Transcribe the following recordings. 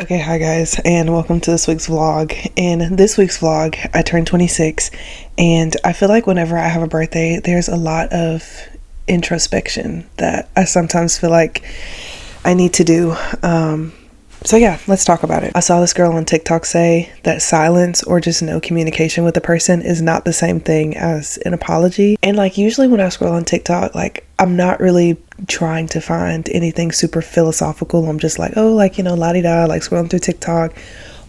Okay, hi guys, and welcome to this week's vlog. In this week's vlog, I turned 26, and I feel like whenever I have a birthday, there's a lot of introspection that I sometimes feel like I need to do. So yeah, let's talk about it. I saw this girl on TikTok say that silence or just no communication with a person is not the same thing as an apology. And like usually when I scroll on TikTok, like I'm not really trying to find anything super philosophical. I'm just like, oh, like, la-di-da, like scrolling through TikTok,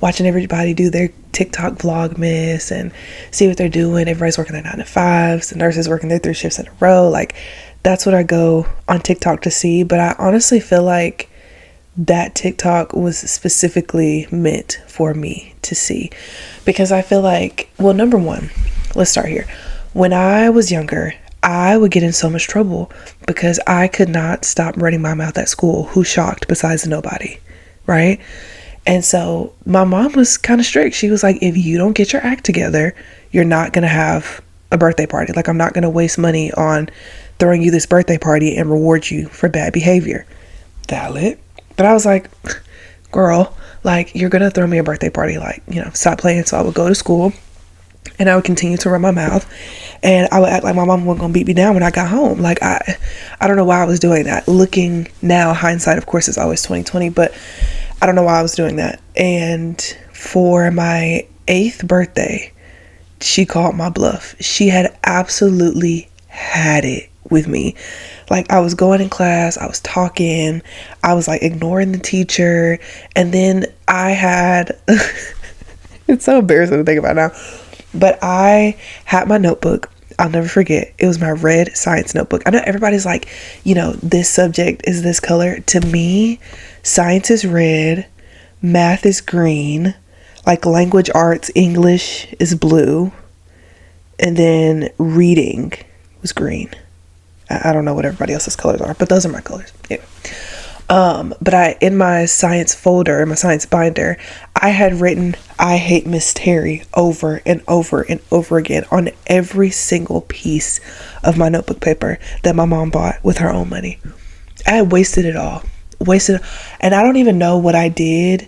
watching everybody do their TikTok vlogmas and see what they're doing. Everybody's working their 9 to 5s, the nurses working their 3 shifts in a row. Like that's what I go on TikTok to see. But I honestly feel like that TikTok was specifically meant for me to see, because I feel like, well, number one, let's start here. When I was younger, I would get in so much trouble because I could not stop running my mouth at school. Who's shocked besides nobody, right? And so my mom was kind of strict. She was like, if you don't get your act together, you're not going to have a birthday party. Like, I'm not going to waste money on throwing you this birthday party and reward you for bad behavior. Valid. But I was like, girl, like, you're going to throw me a birthday party. Like, stop playing. So I would go to school and I would continue to run my mouth, and I would act like my mom wasn't going to beat me down when I got home. Like, I don't know why I was doing that. Looking now, hindsight, of course, is always 2020, but I don't know why I was doing that. And for my 8th birthday, she called my bluff. She had absolutely had it with me. Like, I was going in class, I was talking, I was like ignoring the teacher, and then I had it's so embarrassing to think about now, but I had my notebook. I'll never forget. It was my red science notebook. I know everybody's like, this subject is this color. To me, science is red, math is green, like language arts, English is blue, and then reading was green. I don't know what everybody else's colors are, but those are my colors. Anyway. But in my science folder, in my science binder, I had written, I hate Miss Terry over and over and over again on every single piece of my notebook paper that my mom bought with her own money. I had wasted it all. And I don't even know what I did,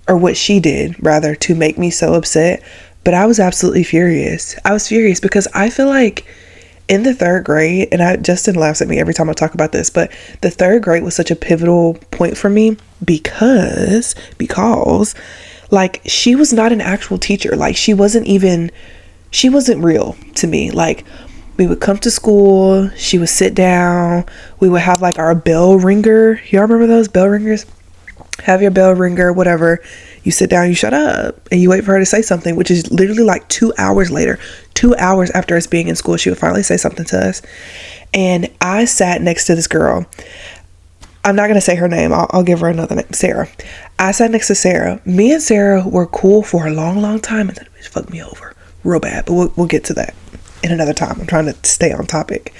or what she did, rather, to make me so upset. But I was absolutely furious. I was furious because I feel like in the 3rd grade, and Justin laughs at me every time I talk about this, but the 3rd grade was such a pivotal point for me because like, she was not an actual teacher. Like, she wasn't real to me. Like, we would come to school, she would sit down, we would have like our bell ringer. Y'all remember those bell ringers? Have your bell ringer, whatever. You sit down, you shut up, and you wait for her to say something, which is literally like 2 hours later. 2 hours after us being in school, she would finally say something to us. And I sat next to this girl. I'm not going to say her name. I'll give her another name. Sarah. I sat next to Sarah. Me and Sarah were cool for a long, long time, and then it fucked me over real bad. But we'll get to that in another time. I'm trying to stay on topic.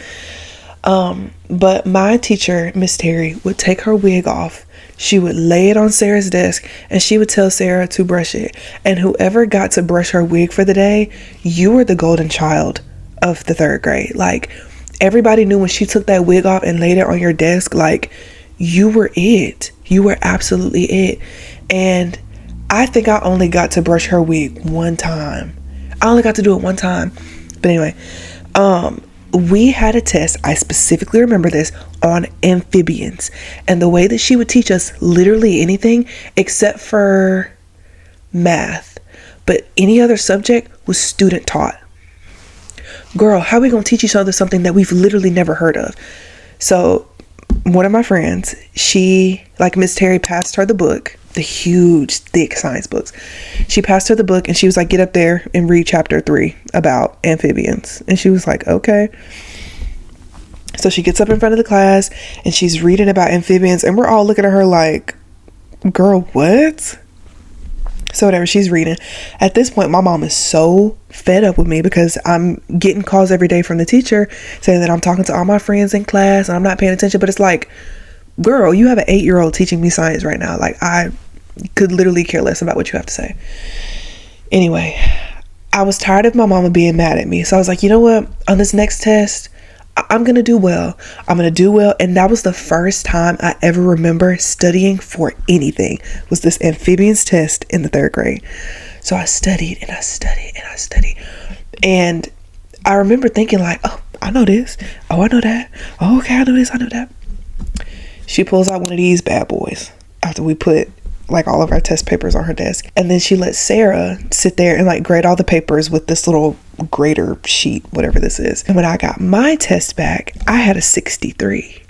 But my teacher, Miss Terry, would take her wig off. She would lay it on Sarah's desk, and she would tell Sarah to brush it. And whoever got to brush her wig for the day, you were the golden child of the 3rd grade. Like, everybody knew when she took that wig off and laid it on your desk, like, you were it. You were absolutely it. And I think I only got to brush her wig one time. I only got to do it one time. But anyway, we had a test, I specifically remember this, on amphibians. And the way that she would teach us literally anything except for math, but any other subject was student taught. Girl, how are we going to teach each other something that we've literally never heard of? So one of my friends, Miss Terry passed her the book, the huge, thick science books. She passed her the book and she was like, get up there and read chapter 3 about amphibians. And she was like, okay. So she gets up in front of the class and she's reading about amphibians, and we're all looking at her like, girl, what? So whatever, she's reading. At this point, my mom is so fed up with me because I'm getting calls every day from the teacher saying that I'm talking to all my friends in class and I'm not paying attention. But it's like, girl, you have an 8-year-old teaching me science right now. Like, I could literally care less about what you have to say. Anyway, I was tired of my mama being mad at me. So I was like, you know what? On this next test, I'm going to do well. I'm going to do well. And that was the first time I ever remember studying for anything, was this amphibians test in the 3rd grade. So I studied and I studied and I studied. And I remember thinking like, oh, I know this. Oh, I know that. Oh, okay, I know this. I know that. She pulls out one of these bad boys after we put like all of our test papers on her desk. And then she let Sarah sit there and like grade all the papers with this little grader sheet, whatever this is. And when I got my test back, I had a 63.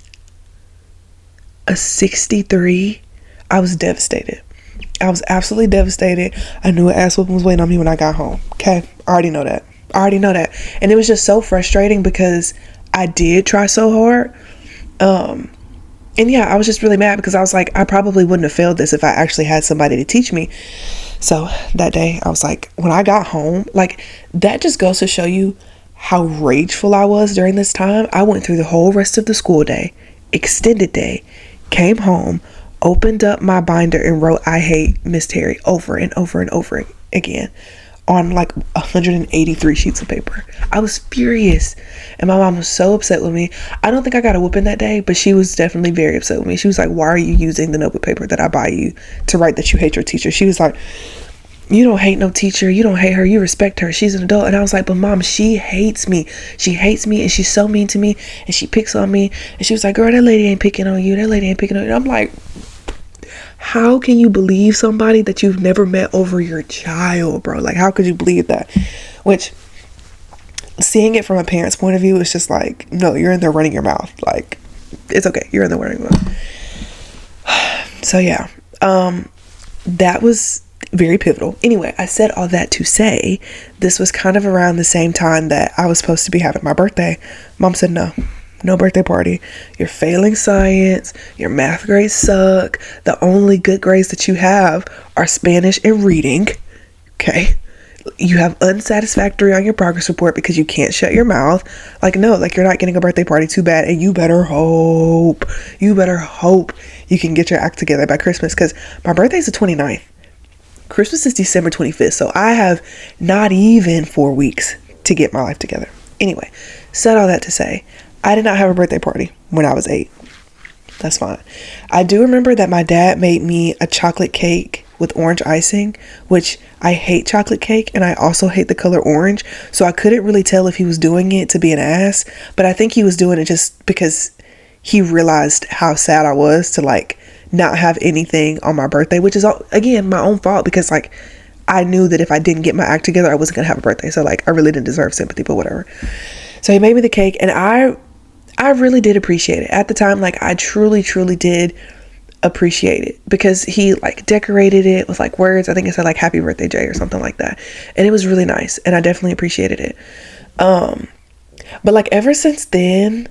A 63. I was devastated. I was absolutely devastated. I knew an ass whooping was waiting on me when I got home. Okay, I already know that. And it was just so frustrating because I did try so hard. And yeah, I was just really mad because I was like, I probably wouldn't have failed this if I actually had somebody to teach me. So that day I was like, when I got home, like that just goes to show you how rageful I was during this time. I went through the whole rest of the school day, extended day, came home, opened up my binder and wrote, I hate Miss Terry over and over and over again on like 183 sheets of paper. I was furious. And my mom was so upset with me. I don't think I got a whooping that day, but she was definitely very upset with me. She was like, why are you using the notebook paper that I buy you to write that you hate your teacher? She was like, you don't hate no teacher. You don't hate her. You respect her. She's an adult. And I was like, but mom, she hates me. She hates me and she's so mean to me and she picks on me. And she was like, girl, that lady ain't picking on you. That lady ain't picking on you. And I'm like, how can you believe somebody that you've never met over your child, bro? Like, how could you believe that? Which, seeing it from a parent's point of view, is just like, no, you're in there running your mouth. Like, it's okay. You're in there running your mouth. So yeah, that was very pivotal. Anyway, I said all that to say this was kind of around the same time that I was supposed to be having my birthday. Mom said, no birthday party. You're failing science. Your math grades suck. The only good grades that you have are Spanish and reading. Okay. You have unsatisfactory on your progress report because you can't shut your mouth. Like, no, like you're not getting a birthday party, too bad. And you better hope you can get your act together by Christmas, because my birthday is the 29th. Christmas is December 25th. So I have not even 4 weeks to get my life together. Anyway, said all that to say, I did not have a birthday party when I was 8. That's fine. I do remember that my dad made me a chocolate cake with orange icing, which I hate chocolate cake and I also hate the color orange. So I couldn't really tell if he was doing it to be an ass, but I think he was doing it just because he realized how sad I was to like not have anything on my birthday, which is again my own fault, because like I knew that if I didn't get my act together, I wasn't gonna have a birthday. So like I really didn't deserve sympathy, but whatever. So he made me the cake and I really did appreciate it at the time. Like I truly did appreciate it, because he like decorated it with like words. I think it said like happy birthday Jay or something like that, and it was really nice and I definitely appreciated it. But like ever since then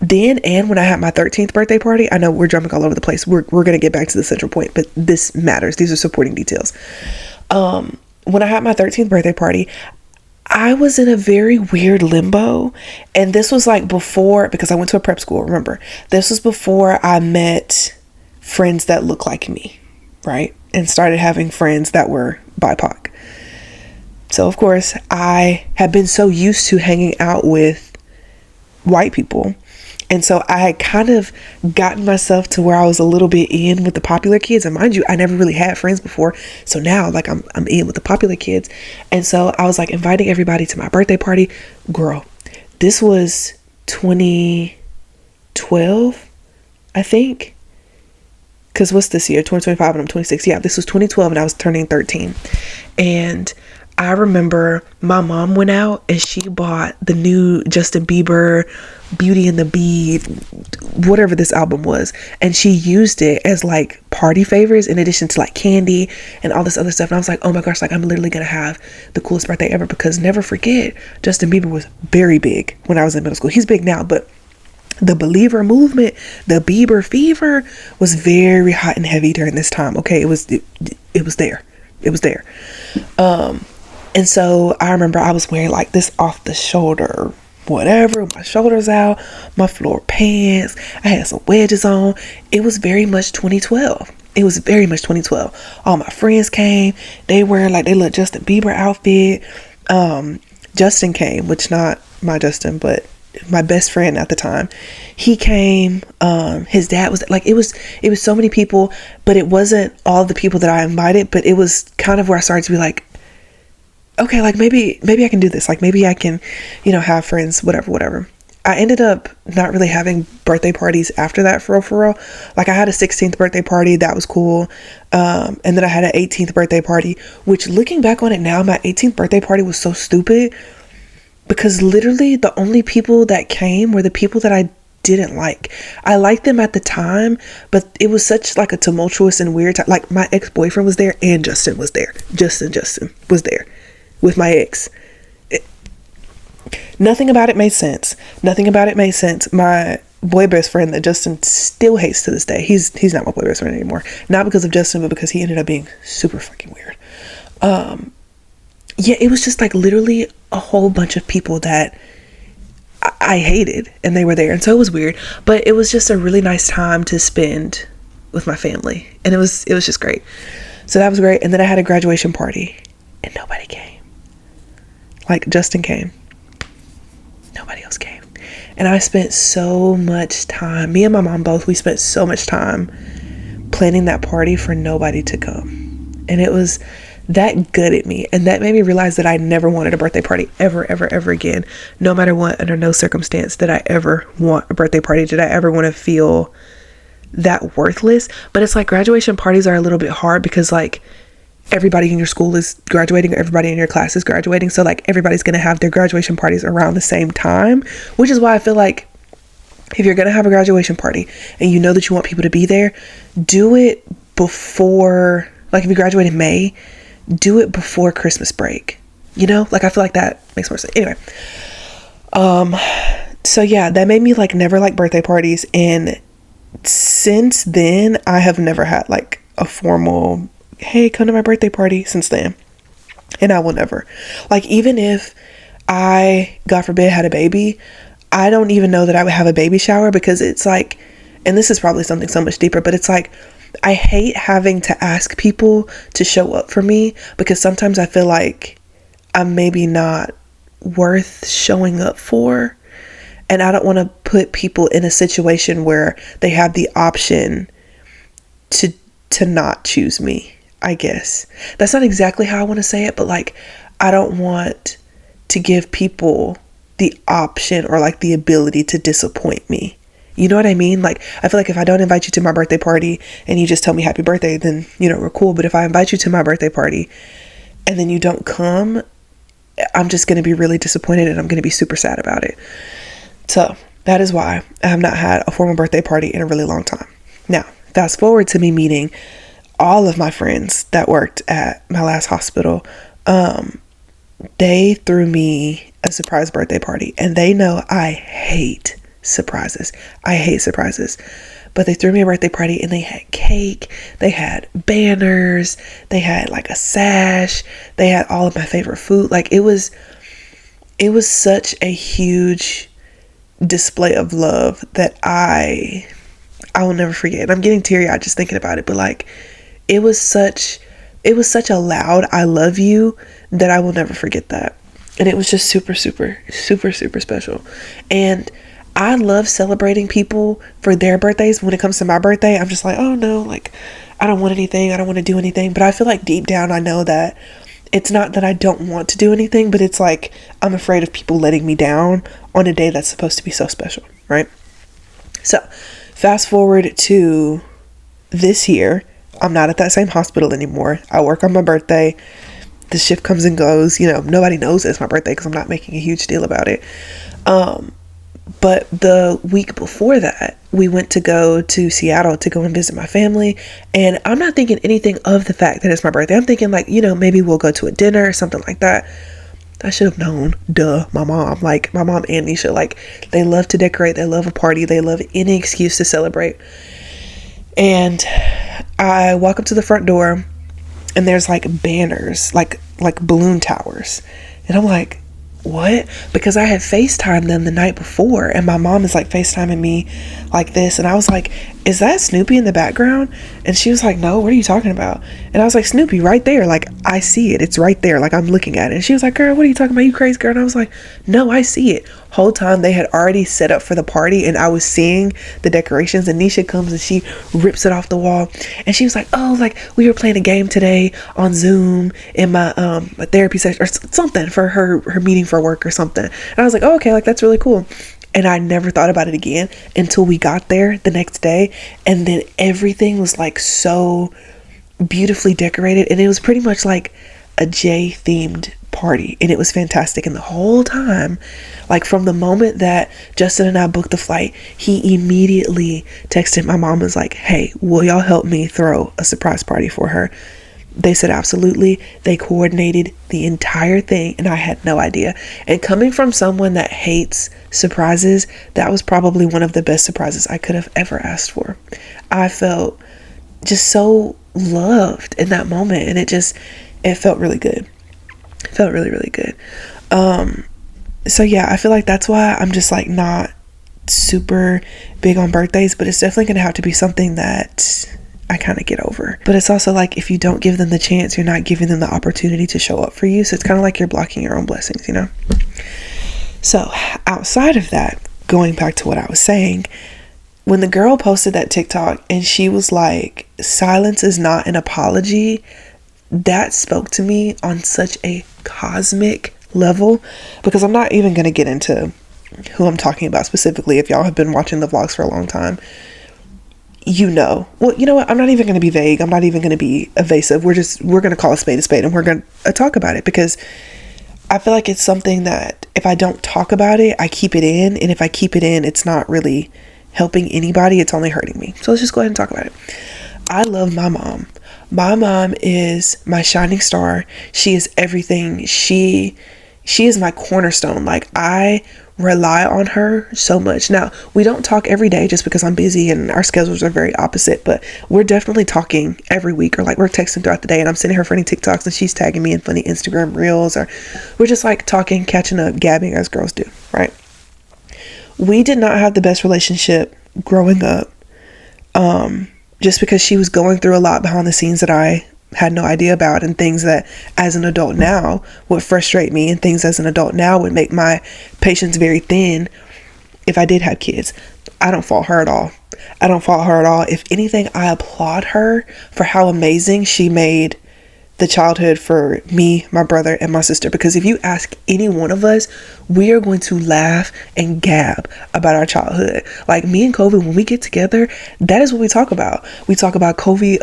and when I had my 13th birthday party, I know we're jumping all over the place. We're gonna get back to the central point, but this matters. These are supporting details. When I had my 13th birthday party, I was in a very weird limbo, and this was like before, because I went to a prep school, remember, this was before I met friends that look like me, right? And started having friends that were BIPOC. So of course I had been so used to hanging out with white people, and so I had kind of gotten myself to where I was a little bit in with the popular kids. And mind you, I never really had friends before. So now like I'm in with the popular kids. And so I was like inviting everybody to my birthday party. Girl, this was 2012, I think. Because what's this year? 2025 and I'm 26. Yeah, this was 2012 and I was turning 13. And I remember my mom went out and she bought the new Justin Bieber Beauty and the Beat, whatever this album was, and she used it as like party favors in addition to like candy and all this other stuff. And I was like, oh my gosh, like I'm literally gonna have the coolest birthday ever, because never forget, Justin Bieber was very big when I was in middle school. He's big now, but the Believer movement, the Bieber fever was very hot and heavy during this time. Okay, it was there. And so I remember I was wearing like this off the shoulder whatever, my shoulders out, my floor pants, I had some wedges on. It was very much 2012. All my friends came, they wearing like they little Justin Bieber outfit. Justin came, which not my Justin, but my best friend at the time, he came. His dad was like, it was so many people, but it wasn't all the people that I invited, but it was kind of where I started to be like, okay, like maybe I can do this. Like maybe I can, have friends, whatever. I ended up not really having birthday parties after that for real. Like I had a 16th birthday party. That was cool. And then I had an 18th birthday party, which looking back on it now, my 18th birthday party was so stupid because literally the only people that came were the people that I didn't like. I liked them at the time, but it was such like a tumultuous and weird time. Like my ex-boyfriend was there and Justin was there. Justin was there with my ex. Nothing about it made sense. My boy best friend that Justin still hates to this day. He's not my boy best friend anymore. Not because of Justin, but because he ended up being super fucking weird. Yeah, it was just like literally a whole bunch of people that I hated, and they were there, and so it was weird. But it was just a really nice time to spend with my family, and it was just great. So that was great. And then I had a graduation party, and nobody came. Like Justin came. Nobody else came. And I spent so much time, me and my mom both, we spent so much time planning that party for nobody to come. And it was, that gutted me. And that made me realize that I never wanted a birthday party ever again. No matter what, under no circumstance did I ever want a birthday party. Did I ever want to feel that worthless? But it's like graduation parties are a little bit hard because like everybody in your school is graduating, everybody in your class is graduating, so like everybody's gonna have their graduation parties around the same time, which is why I feel like if you're gonna have a graduation party and you know that you want people to be there, do it before, like if you graduate in May, do it before Christmas break, like I feel like that makes more sense. Anyway, so yeah, that made me like never like birthday parties, and since then I have never had like a formal hey, come to my birthday party since then. And I will never. Like, even if I, God forbid, had a baby, I don't even know that I would have a baby shower, because it's like, and this is probably something so much deeper, but it's like, I hate having to ask people to show up for me, because sometimes I feel like I'm maybe not worth showing up for. And I don't want to put people in a situation where they have the option to not choose me. I guess that's not exactly how I want to say it, but like I don't want to give people the option or like the ability to disappoint me. You know what I mean? Like I feel like if I don't invite you to my birthday party and you just tell me happy birthday, then we're cool. But if I invite you to my birthday party and then you don't come, I'm just going to be really disappointed, and I'm going to be super sad about it. So that is why I have not had a formal birthday party in a really long time. Now, fast forward to me meeting all of my friends that worked at my last hospital. They threw me a surprise birthday party, and they know I hate surprises. But they threw me a birthday party, and they had cake, they had banners, they had like a sash, they had all of my favorite food. Like it was such a huge display of love that I will never forget. And I'm getting teary-eyed just thinking about it, but like it was such a loud I love you that I will never forget that. And it was just super special. And I love celebrating people for their birthdays. When it comes to my birthday, I'm just like, oh no, like I don't want anything, I don't want to do anything. But I feel like deep down I know that it's not that I don't want to do anything, but it's like I'm afraid of people letting me down on a day that's supposed to be so special, right? So fast forward to this year, I'm not at that same hospital anymore. I work on my birthday. The shift comes and goes. Nobody knows it's my birthday because I'm not making a huge deal about it. But the week before that, we went to go to Seattle to go and visit my family. And I'm not thinking anything of the fact that it's my birthday. I'm thinking like, maybe we'll go to a dinner or something like that. I should have known. Duh. My mom and Nisha, like they love to decorate. They love a party. They love any excuse to celebrate. And I walk up to the front door, and there's like banners, like balloon towers. And I'm like, what? Because I had FaceTimed them the night before, and my mom is like FaceTiming me like this. And I was like, is that Snoopy in the background? And she was like, no, what are you talking about? And I was like, Snoopy right there. Like, I see it. It's right there. Like, I'm looking at it. And she was like, girl, what are you talking about? You crazy girl? And I was like, no, I see it. whole time they had already set up for the party, and I was seeing the decorations, and Nisha comes and she rips it off the wall, and she was like, oh, like we were playing a game today on Zoom in my my therapy session or something for her meeting for work or something. And I was like, oh, okay, like that's really cool. And I never thought about it again until we got there the next day, and then everything was like so beautifully decorated, and it was pretty much like a J themed party, and it was fantastic. And the whole time, like from the moment that Justin and I booked the flight, he immediately texted my mom and was like, hey, will y'all help me throw a surprise party for her? They said absolutely. They coordinated the entire thing, and I had no idea. And coming from someone that hates surprises, that was probably one of the best surprises I could have ever asked for. I felt just so loved in that moment, and it felt really good. It felt really, really good. So yeah, I feel like that's why I'm just like not super big on birthdays, but it's definitely going to have to be something that I kind of get over. But it's also like, if you don't give them the chance, you're not giving them the opportunity to show up for you. So it's kind of like you're blocking your own blessings, you know? So outside of that, going back to what I was saying, when the girl posted that TikTok and she was like, silence is not an apology, that spoke to me on such a cosmic level, because I'm not even going to get into who I'm talking about specifically. If y'all have been watching the vlogs for a long time, you know. Well, you know what? I'm not even going to be vague. I'm not even going to be evasive. We're going to call a spade, and we're going to talk about it, because I feel like it's something that if I don't talk about it, I keep it in. And if I keep it in, it's not really helping anybody. It's only hurting me. So let's just go ahead and talk about it. I love my mom. My mom is my shining star. She is everything. She is my cornerstone. Like, I rely on her so much. Now, we don't talk every day just because I'm busy and our schedules are very opposite, but we're definitely talking every week, or like we're texting throughout the day, and I'm sending her funny TikToks and she's tagging me in funny Instagram reels, or we're just like talking, catching up, gabbing as girls do, right? We did not have the best relationship growing up, just because she was going through a lot behind the scenes that I had no idea about, and things that as an adult now would frustrate me, and things as an adult now would make my patience very thin if I did have kids. I don't fault her at all. If anything, I applaud her for how amazing she made the childhood for me, my brother, and my sister. Because if you ask any one of us, we are going to laugh and gab about our childhood. Like, me and Kobe, when we get together, that is what we talk about. We talk about Kobe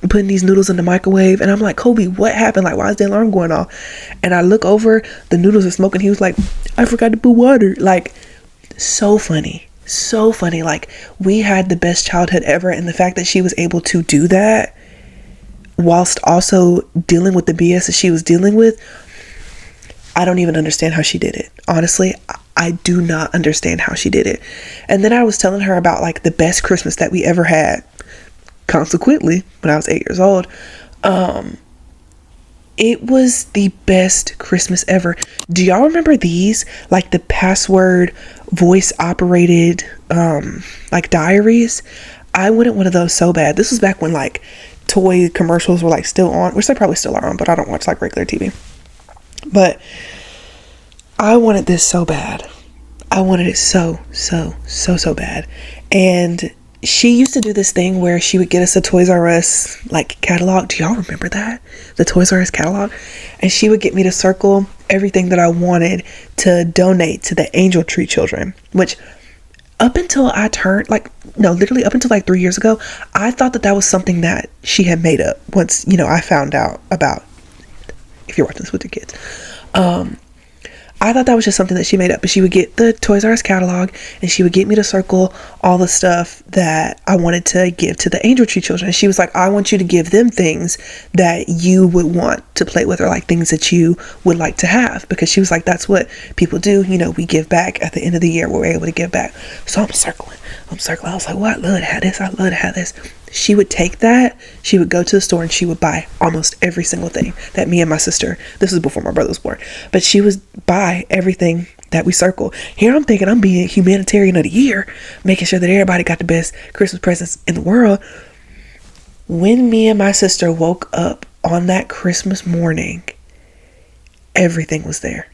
putting these noodles in the microwave, and I'm like, Kobe, what happened? Like, why is the alarm going off? And I look over, the noodles are smoking. He was like, I forgot to put water. Like, so funny. Like, we had the best childhood ever, and the fact that she was able to do that whilst also dealing with the BS that she was dealing with, I don't even understand how she did it. Honestly, I do not understand how she did it. And then I was telling her about like the best Christmas that we ever had. Consequently, when I was 8 years old, it was the best Christmas ever. Do y'all remember these? Like the password voice operated like diaries? I wanted one of those so bad. This was back when like toy commercials were like still on, which they probably still are on, but I don't watch like regular TV. But I wanted this so bad. I wanted it so bad. And she used to do this thing where she would get us a Toys R Us like catalog. Do y'all remember that? The Toys R Us catalog? And she would get me to circle everything that I wanted to donate to the Angel Tree children, which up until I turned literally up until like 3 years ago, I thought that was something that she had made up. Once, I found out about, if you're watching this with your kids, I thought that was just something that she made up. But she would get the Toys R Us catalog, and she would get me to circle all the stuff that I wanted to give to the Angel Tree children. And she was like, I want you to give them things that you would want to play with, or like things that you would like to have, because she was like, that's what people do. We give back at the end of the year. We're able to give back. So I'm circling. I was like, well, I love to have this. I love to have this. She would take that, she would go to the store, and she would buy almost every single thing that me and my sister, this was before my brother was born, but she would buy everything that we circle. Here I'm thinking I'm being humanitarian of the year, making sure that everybody got the best Christmas presents in the world. When me and my sister woke up on that Christmas morning, everything was there.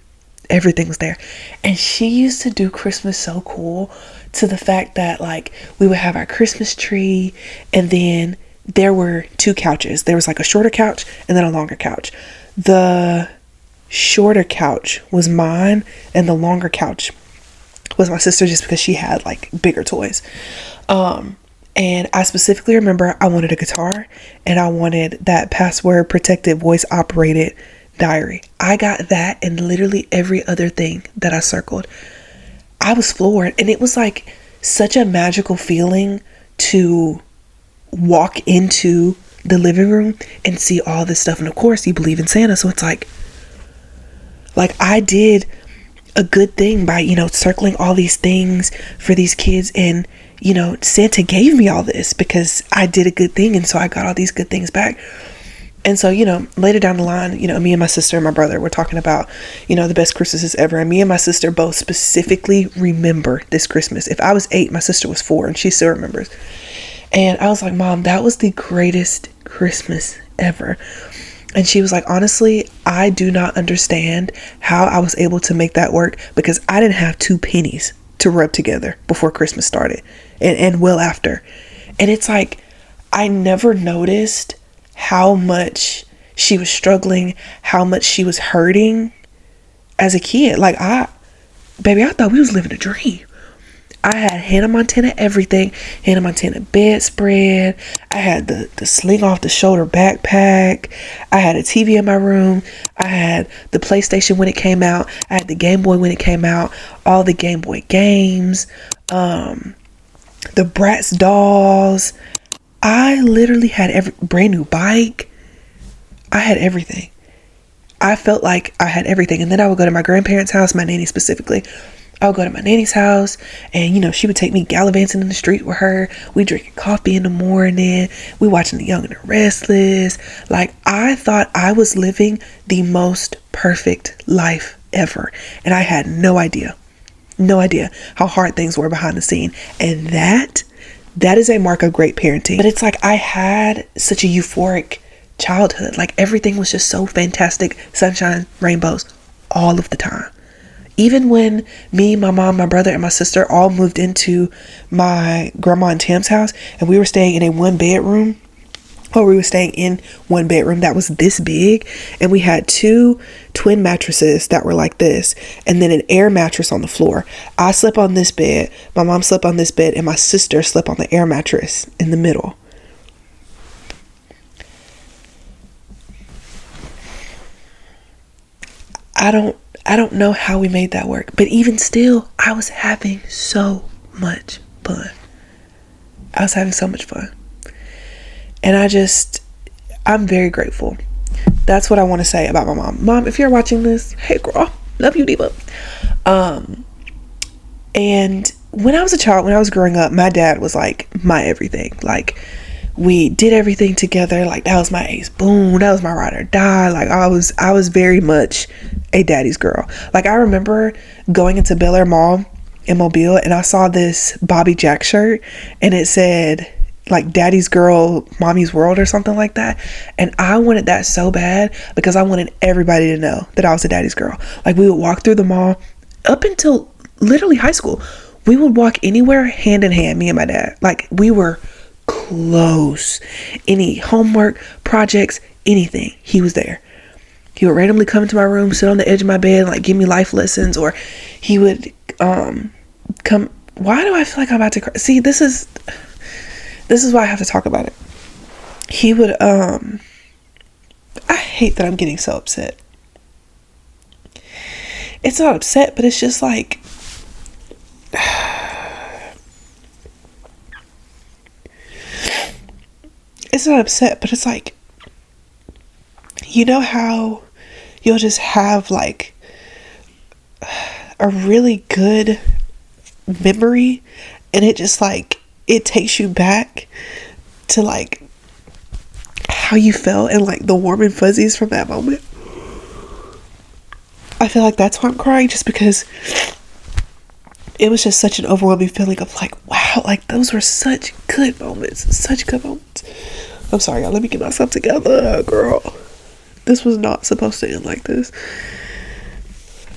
Everything was there. And she used to do Christmas so cool, to the fact that like we would have our Christmas tree, and then there were two couches. There was like a shorter couch and then a longer couch. The shorter couch was mine, and the longer couch was my sister, just because she had like bigger toys. And I specifically remember I wanted a guitar, and I wanted that password protected voice operated diary. I got that and literally every other thing that I circled. I was floored, and it was like such a magical feeling to walk into the living room and see all this stuff. And of course you believe in Santa, so it's like I did a good thing by, you know, circling all these things for these kids, and you know, Santa gave me all this because I did a good thing, and so I got all these good things back. And so, you know, later down the line, you know, me and my sister and my brother were talking about, you know, the best Christmases ever. And me and my sister both specifically remember this Christmas. If I was 8, my sister was 4, and she still remembers. And I was like, Mom, that was the greatest Christmas ever. And she was like, honestly, I do not understand how I was able to make that work, because I didn't have 2 pennies to rub together before Christmas started, and well after. And it's like, I never noticed how much she was struggling, how much she was hurting as a kid. Like, I thought we was living a dream. I had Hannah Montana everything, Hannah Montana bedspread. I had the sling off the shoulder backpack. I had a TV in my room. I had the PlayStation when it came out. I had the Game Boy when it came out. All the Game Boy games. The Bratz dolls. I literally had every brand new bike. I had everything. I felt like I had everything. And then I would go to my grandparents' house, my nanny specifically. I would go to my nanny's house, and you know, she would take me gallivanting in the street with her. We drinking coffee in the morning. We watching The Young and the Restless. Like, I thought I was living the most perfect life ever, and I had no idea how hard things were behind the scene. And that is a mark of great parenting. But it's like, I had such a euphoric childhood. Like, everything was just so fantastic, sunshine, rainbows, all of the time. Even when me, my mom, my brother, and my sister all moved into my grandma and Tam's house, and we were staying in one bedroom that was this big, and we had 2 twin mattresses that were like this, and then an air mattress on the floor. I slept on this bed, my mom slept on this bed, and my sister slept on the air mattress in the middle. I don't know how we made that work, but even still, I was having so much fun. And I'm very grateful. That's what I want to say about my mom. Mom, if you're watching this, hey girl, love you, diva. And when I was a child, when I was growing up, my dad was like my everything. Like, we did everything together. Like, that was my ace boon. That was my ride or die. Like, I was very much a daddy's girl. Like, I remember going into Bel Air Mall in Mobile, and I saw this Bobby Jack shirt, and it said like daddy's girl, mommy's world, or something like that. And I wanted that so bad, because I wanted everybody to know that I was a daddy's girl. Like, we would walk through the mall up until literally high school. We would walk anywhere hand in hand, me and my dad. Like, we were close. Any homework, projects, anything, he was there. He would randomly come into my room, sit on the edge of my bed, and like give me life lessons, or he would come. Why do I feel like I'm about to cry? See, this is why I have to talk about it. He would I hate that I'm getting so upset. It's not upset, but it's just like it's not upset, but it's like, you know how you'll just have like a really good memory, and it just like, it takes you back to like how you felt and like the warm and fuzzies from that moment. I feel like that's why I'm crying, just because it was just such an overwhelming feeling of like, wow, like those were such good moments. I'm sorry, y'all, let me get myself together, girl. This was not supposed to end like this.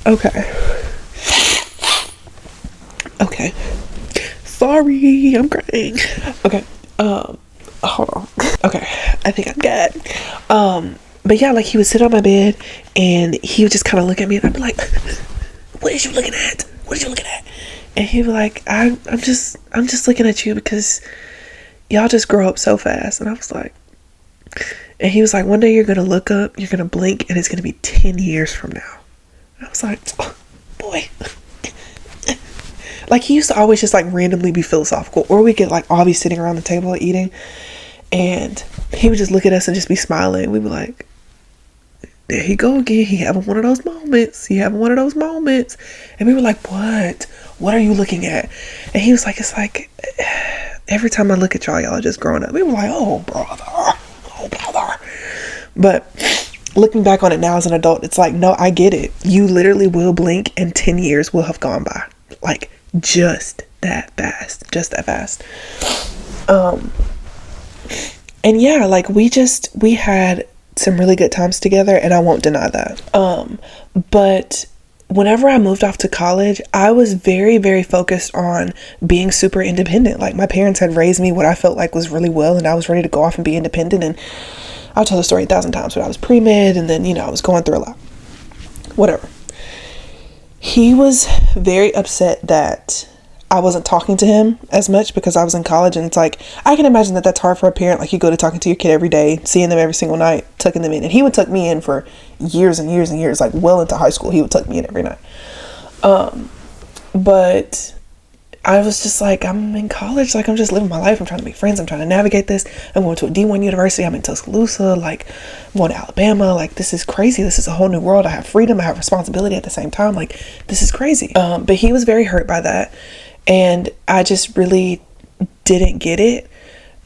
Okay. Okay. Sorry, I'm crying. Okay. Hold on. Okay, I think I'm good. But yeah, like he would sit on my bed and he would just kind of look at me and I'd be like, "What is you looking at? What are you looking at?" And he'd be like, I'm just looking at you because y'all just grow up so fast." And I was like, and he was like, "One day you're gonna look up, you're gonna blink, and it's gonna be 10 years from now." I was like, oh, boy. Like he used to always just like randomly be philosophical, or we could like all be sitting around the table eating and he would just look at us and just be smiling. We'd be like, "There he go again, he having one of those moments, and we were like, what are you looking at?" And he was like, "It's like every time I look at y'all are just growing up." We were like, oh brother. But looking back on it now as an adult, it's like, no, I get it. You literally will blink and 10 years will have gone by. Like just that fast. And yeah, like we had some really good times together, and I won't deny that. But whenever I moved off to college, I was very, very focused on being super independent. Like my parents had raised me what I felt like was really well, and I was ready to go off and be independent. And I'll tell the story 1,000 times, but I was pre-med, and then, I was going through a lot. Whatever. He was very upset that I wasn't talking to him as much because I was in college, and it's like, I can imagine that that's hard for a parent. Like you go to talking to your kid every day, seeing them every single night, tucking them in. And he would tuck me in for years and years and years, like well into high school, he would tuck me in every night. But I was just like, I'm in college, like I'm just living my life, I'm trying to make friends, I'm trying to navigate this. I'm going to a D1 university, I'm in Tuscaloosa, like I'm going to Alabama, like this is crazy, this is a whole new world. I have freedom, I have responsibility at the same time, like this is crazy. But he was very hurt by that, and I just really didn't get it.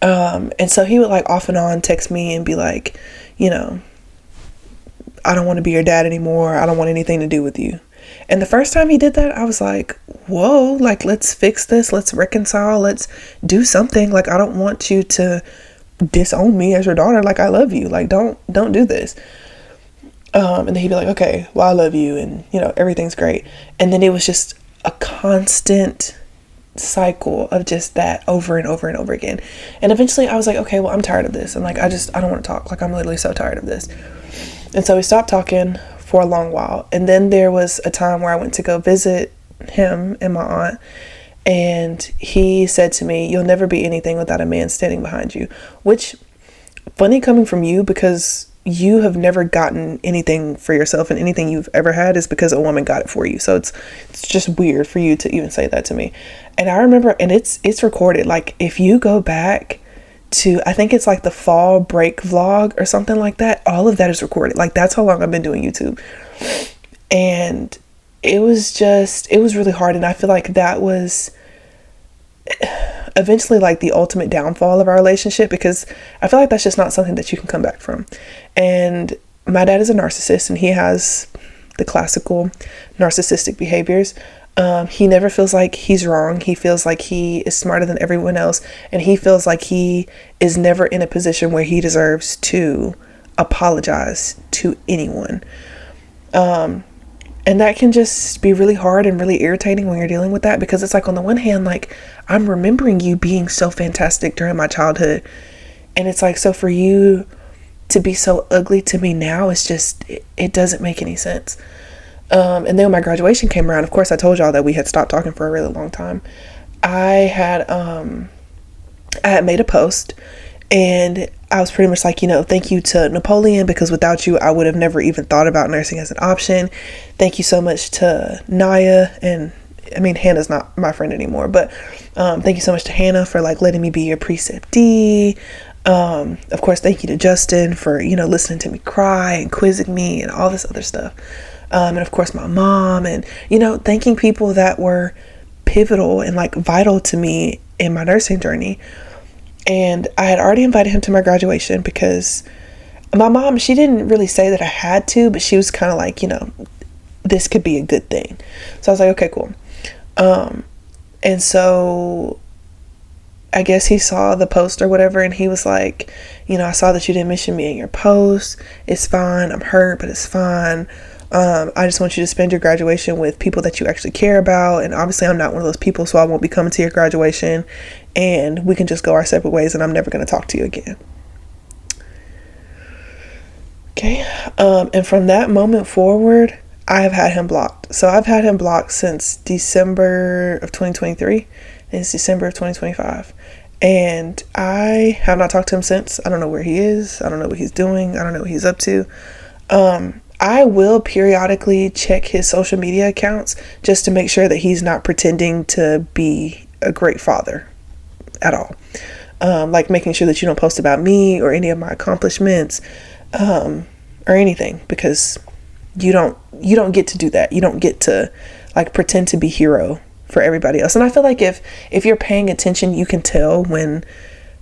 And so he would like off and on text me and be like, "I don't want to be your dad anymore, I don't want anything to do with you." And the first time he did that, I was like, whoa, like, let's fix this. Let's reconcile. Let's do something. Like, I don't want you to disown me as your daughter. Like, I love you. Like, don't do this. And then he'd be like, "Okay, well, I love you." And, everything's great. And then it was just a constant cycle of just that over and over and over again. And eventually I was like, okay, well, I'm tired of this. And like, I don't want to talk. Like, I'm literally so tired of this. And so we stopped talking for a long while. And then there was a time where I went to go visit him and my aunt, and he said to me, "You'll never be anything without a man standing behind you," which, funny coming from you, because you have never gotten anything for yourself, and anything you've ever had is because a woman got it for you. So it's just weird for you to even say that to me. And I remember, and it's recorded, like if you go back to, I think it's like the fall break vlog or something like that, all of that is recorded. Like that's how long I've been doing YouTube. And it was really hard. And I feel like that was eventually like the ultimate downfall of our relationship, because I feel like that's just not something that you can come back from. And my dad is a narcissist, and he has the classical narcissistic behaviors. He never feels like he's wrong. He feels like he is smarter than everyone else, and he feels like he is never in a position where he deserves to apologize to anyone. And that can just be really hard and really irritating when you're dealing with that, because it's like, on the one hand, like I'm remembering you being so fantastic during my childhood, and it's like, so for you to be so ugly to me now, it's just, it doesn't make any sense. And then when my graduation came around, of course, I told y'all that we had stopped talking for a really long time. I had made a post, and I was pretty much like, thank you to Napoleon, because without you, I would have never even thought about nursing as an option. Thank you so much to Naya, and I mean, Hannah's not my friend anymore, but thank you so much to Hannah for like letting me be your preceptee. Of course, thank you to Justin for, listening to me cry and quizzing me and all this other stuff. And of course my mom, and, thanking people that were pivotal and like vital to me in my nursing journey. And I had already invited him to my graduation, because my mom, she didn't really say that I had to, but she was kind of like, this could be a good thing. So I was like, okay, cool. And so I guess he saw the post or whatever, and he was like, I saw that you didn't mention me in your post. It's fine. I'm hurt, but it's fine. I just want you to spend your graduation with people that you actually care about. And obviously I'm not one of those people, so I won't be coming to your graduation, and we can just go our separate ways and I'm never going to talk to you again. Okay. And from that moment forward, I have had him blocked. So I've had him blocked since December of 2023. And it's December of 2025. And I have not talked to him since. I don't know where he is. I don't know what he's doing. I don't know what he's up to. I will periodically check his social media accounts just to make sure that he's not pretending to be a great father at all. Like making sure that you don't post about me or any of my accomplishments, or anything, because you don't get to do that. You don't get to like pretend to be hero for everybody else. And I feel like if you're paying attention, you can tell when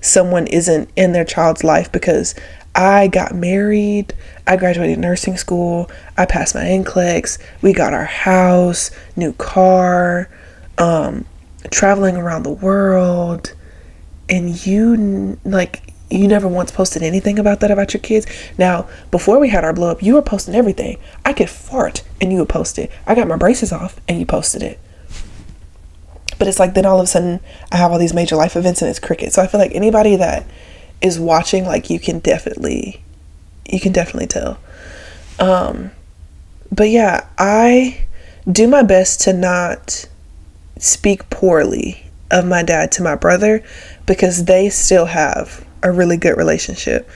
someone isn't in their child's life, because I got married, I graduated nursing school, I passed my NCLEX, we got our house, new car, traveling around the world, and you never once posted anything about that about your kids. Now, before we had our blow up, you were posting everything. I could fart and you would post it. I got my braces off and you posted it. But it's like then all of a sudden I have all these major life events and it's cricket. So I feel like anybody that is watching, like, you can definitely tell. But yeah, I do my best to not speak poorly of my dad to my brother, because they still have a really good relationship.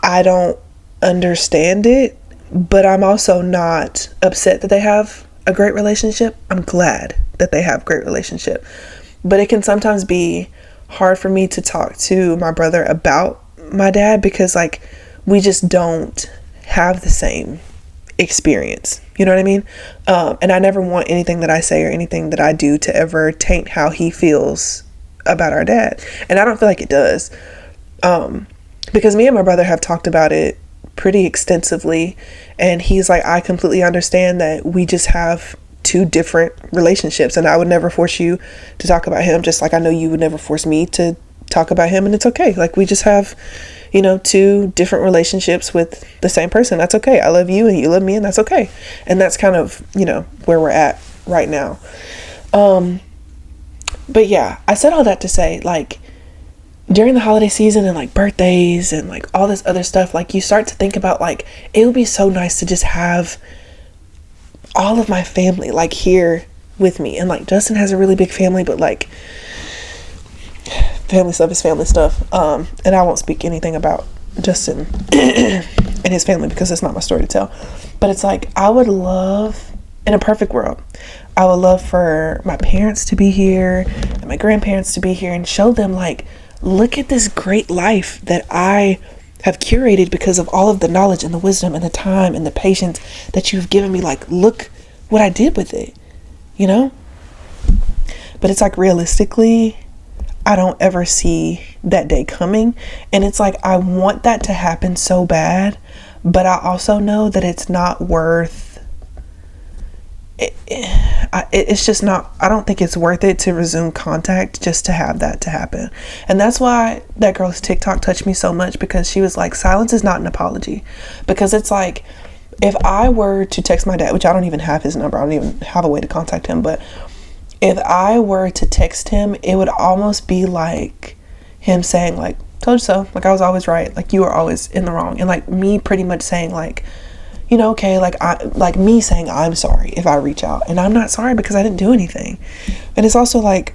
I don't understand it, but I'm also not upset that they have a great relationship. I'm glad that they have a great relationship. But it can sometimes be hard for me to talk to my brother about my dad, because like we just don't have the same experience. You know what I mean? And I never want anything that I say or anything that I do to ever taint how he feels about our dad. And I don't feel like it does. Because me and my brother have talked about it pretty extensively, and he's like, I completely understand that we just have two different relationships, and I would never force you to talk about him, just like I know you would never force me to talk about him, and it's okay. Like, we just have, two different relationships with the same person. That's okay. I love you and you love me, and that's okay. And that's kind of, where we're at right now. But yeah, I said all that to say, like, during the holiday season and like birthdays and like all this other stuff, like you start to think about like, it would be so nice to just have all of my family like here with me. And like Justin has a really big family, but like family stuff is family stuff. And I won't speak anything about Justin and his family because it's not my story to tell. But it's like, I would love, in a perfect world, I would love for my parents to be here and my grandparents to be here and show them like, look at this great life that I have curated because of all of the knowledge and the wisdom and the time and the patience that you've given me. Like, look what I did with it, But it's like, realistically, I don't ever see that day coming. And it's like, I want that to happen so bad, but I also know that it's not worth it. It's just not, I don't think it's worth it to resume contact just to have that to happen. And that's why that girl's TikTok touched me so much, because she was like, silence is not an apology. Because it's like, if I were to text my dad, which I don't even have his number, I don't even have a way to contact him, but if I were to text him, it would almost be like him saying like, told you so, like I was always right, like you were always in the wrong. And like me pretty much saying like, okay, like me saying I'm sorry if I reach out, and I'm not sorry because I didn't do anything. And it's also like,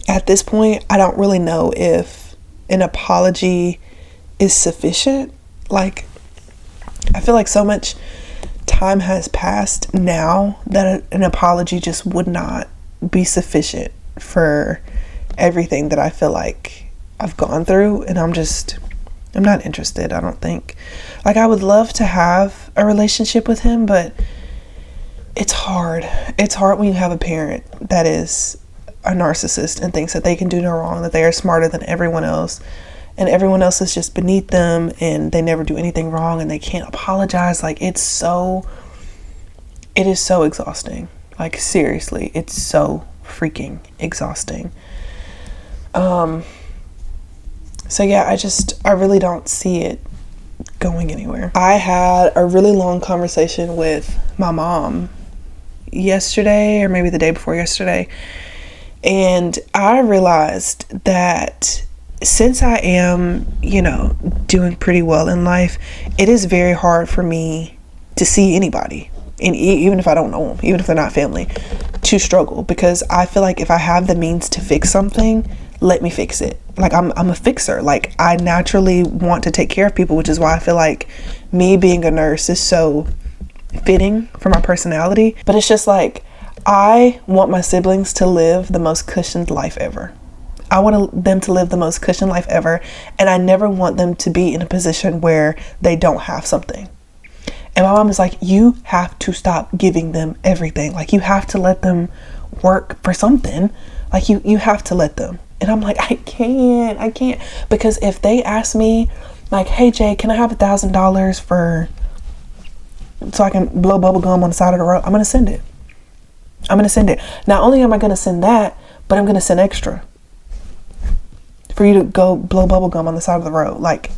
at this point, I don't really know if an apology is sufficient. Like, I feel like so much time has passed now that an apology just would not be sufficient for everything that I feel like I've gone through. And I'm not interested. I don't think, like, I would love to have a relationship with him, but it's hard. It's hard when you have a parent that is a narcissist and thinks that they can do no wrong, that they are smarter than everyone else, and everyone else is just beneath them and they never do anything wrong and they can't apologize. Like, it is so exhausting. Like, seriously, it's so freaking exhausting. So yeah, I really don't see it going anywhere. I had a really long conversation with my mom yesterday, or maybe the day before yesterday, and I realized that since I am, doing pretty well in life, it is very hard for me to see anybody, and even if I don't know them, even if they're not family, to struggle, because I feel like if I have the means to fix something, let me fix it. Like I'm a fixer. Like I naturally want to take care of people, which is why I feel like me being a nurse is so fitting for my personality. But it's just like, I want my siblings to live the most cushioned life ever. I want them to live the most cushioned life ever, and I never want them to be in a position where they don't have something. And my mom is like, you have to stop giving them everything. Like you have to let them work for something. Like you have to let them. And I'm like, I can't. Because if they ask me like, hey Jay, can I have $1,000 so I can blow bubble gum on the side of the road? I'm going to send it. Not only am I going to send that, but I'm going to send extra for you to go blow bubble gum on the side of the road. Like,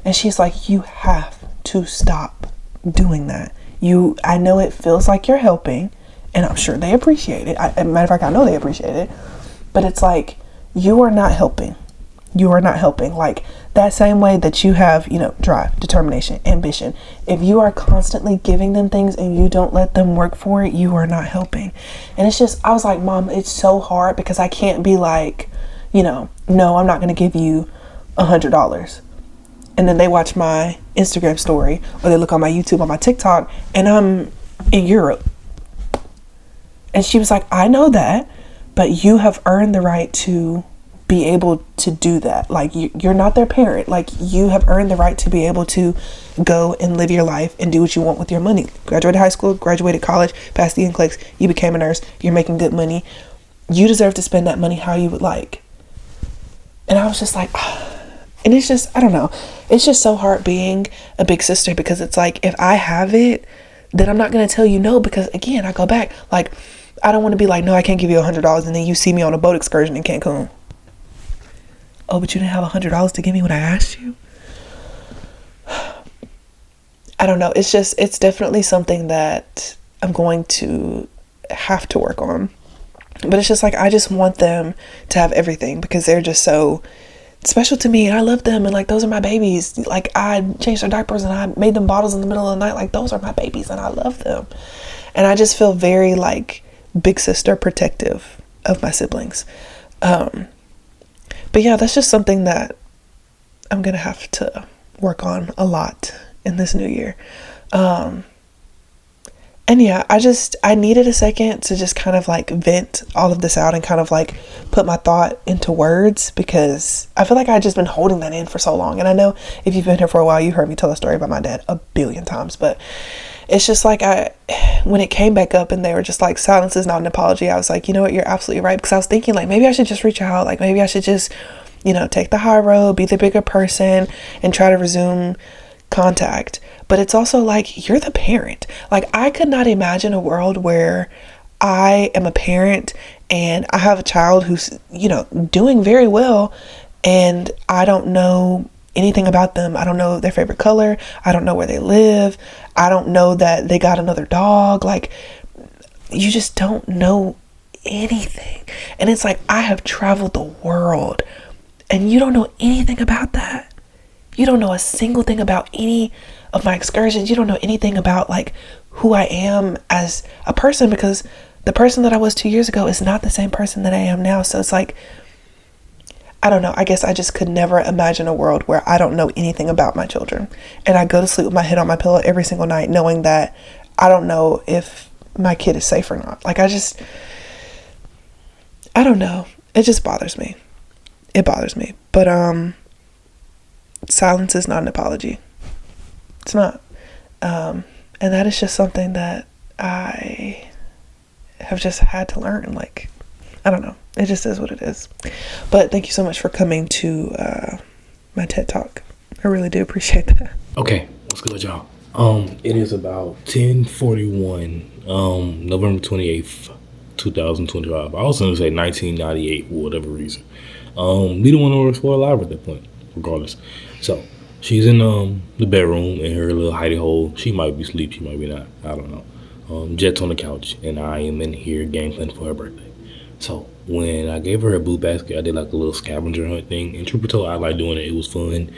and she's like, you have to stop doing that. I know it feels like you're helping, and I'm sure they appreciate it. Matter of fact, I know they appreciate it, but it's like, you are not helping. Like that same way that you have, drive, determination, ambition. If you are constantly giving them things and you don't let them work for it, you are not helping. And it's just, I was like, Mom, it's so hard because I can't be like, no, I'm not going to give you $100. And then they watch my Instagram story, or they look on my YouTube, on my TikTok, and I'm in Europe. And she was like, I know that, but you have earned the right to be able to do that. Like you're not their parent. Like you have earned the right to be able to go and live your life and do what you want with your money. Graduated high school, graduated college, passed the NCLEX, you became a nurse, you're making good money. You deserve to spend that money how you would like. And I was just like, and it's just, I don't know. It's just so hard being a big sister, because it's like, if I have it, then I'm not going to tell you no, because again, I go back, like, I don't want to be like, no, I can't give you $100, and then you see me on a boat excursion in Cancun. Oh, but you didn't have $100 to give me when I asked you? I don't know. It's definitely something that I'm going to have to work on. But it's just like, I just want them to have everything, because they're just so special to me, and I love them, and like, those are my babies. Like, I changed their diapers and I made them bottles in the middle of the night. Like, those are my babies, and I love them. And I just feel very like big sister protective of my siblings. But yeah, that's just something that I'm gonna have to work on a lot in this new year. And yeah, I needed a second to just kind of like vent all of this out and kind of like put my thought into words, because I feel like I've just been holding that in for so long. And I know if you've been here for a while, you heard me tell a story about my dad a billion times, but it's just like, when it came back up and they were just like, silence is not an apology, I was like, you know what, you're absolutely right. Because I was thinking like, maybe I should just reach out. Like maybe I should just, take the high road, be the bigger person, and try to resume contact. But it's also like, you're the parent. Like, I could not imagine a world where I am a parent and I have a child who's, doing very well, and I don't know anything about them. I don't know their favorite color. I don't know where they live. I don't know that they got another dog. Like, you just don't know anything. And it's like, I have traveled the world and you don't know anything about that. You don't know a single thing about any of my excursions. You don't know anything about like who I am as a person, because the person that I was 2 years ago is not the same person that I am now. So it's like, I don't know. I guess I just could never imagine a world where I don't know anything about my children. And I go to sleep with my head on my pillow every single night knowing that I don't know if my kid is safe or not. Like, I don't know. It just bothers me. It bothers me. But silence is not an apology. It's not. And that is just something that I have just had to learn. Like, I don't know. It just is what it is. But thank you so much for coming to my TED Talk. I really do appreciate that. Okay, what's good, y'all? It is about 10:41, November 28th, 2025. I was going to say 1998 for whatever reason. Neither one of us were alive at that point, regardless. So, She's in the bedroom in her little hidey hole. She might be asleep, she might be not. I don't know. Jet's on the couch, and I am in here game planning for her birthday. So when I gave her a boot basket, I did like a little scavenger hunt thing. And truth be told, I like doing it. It was fun.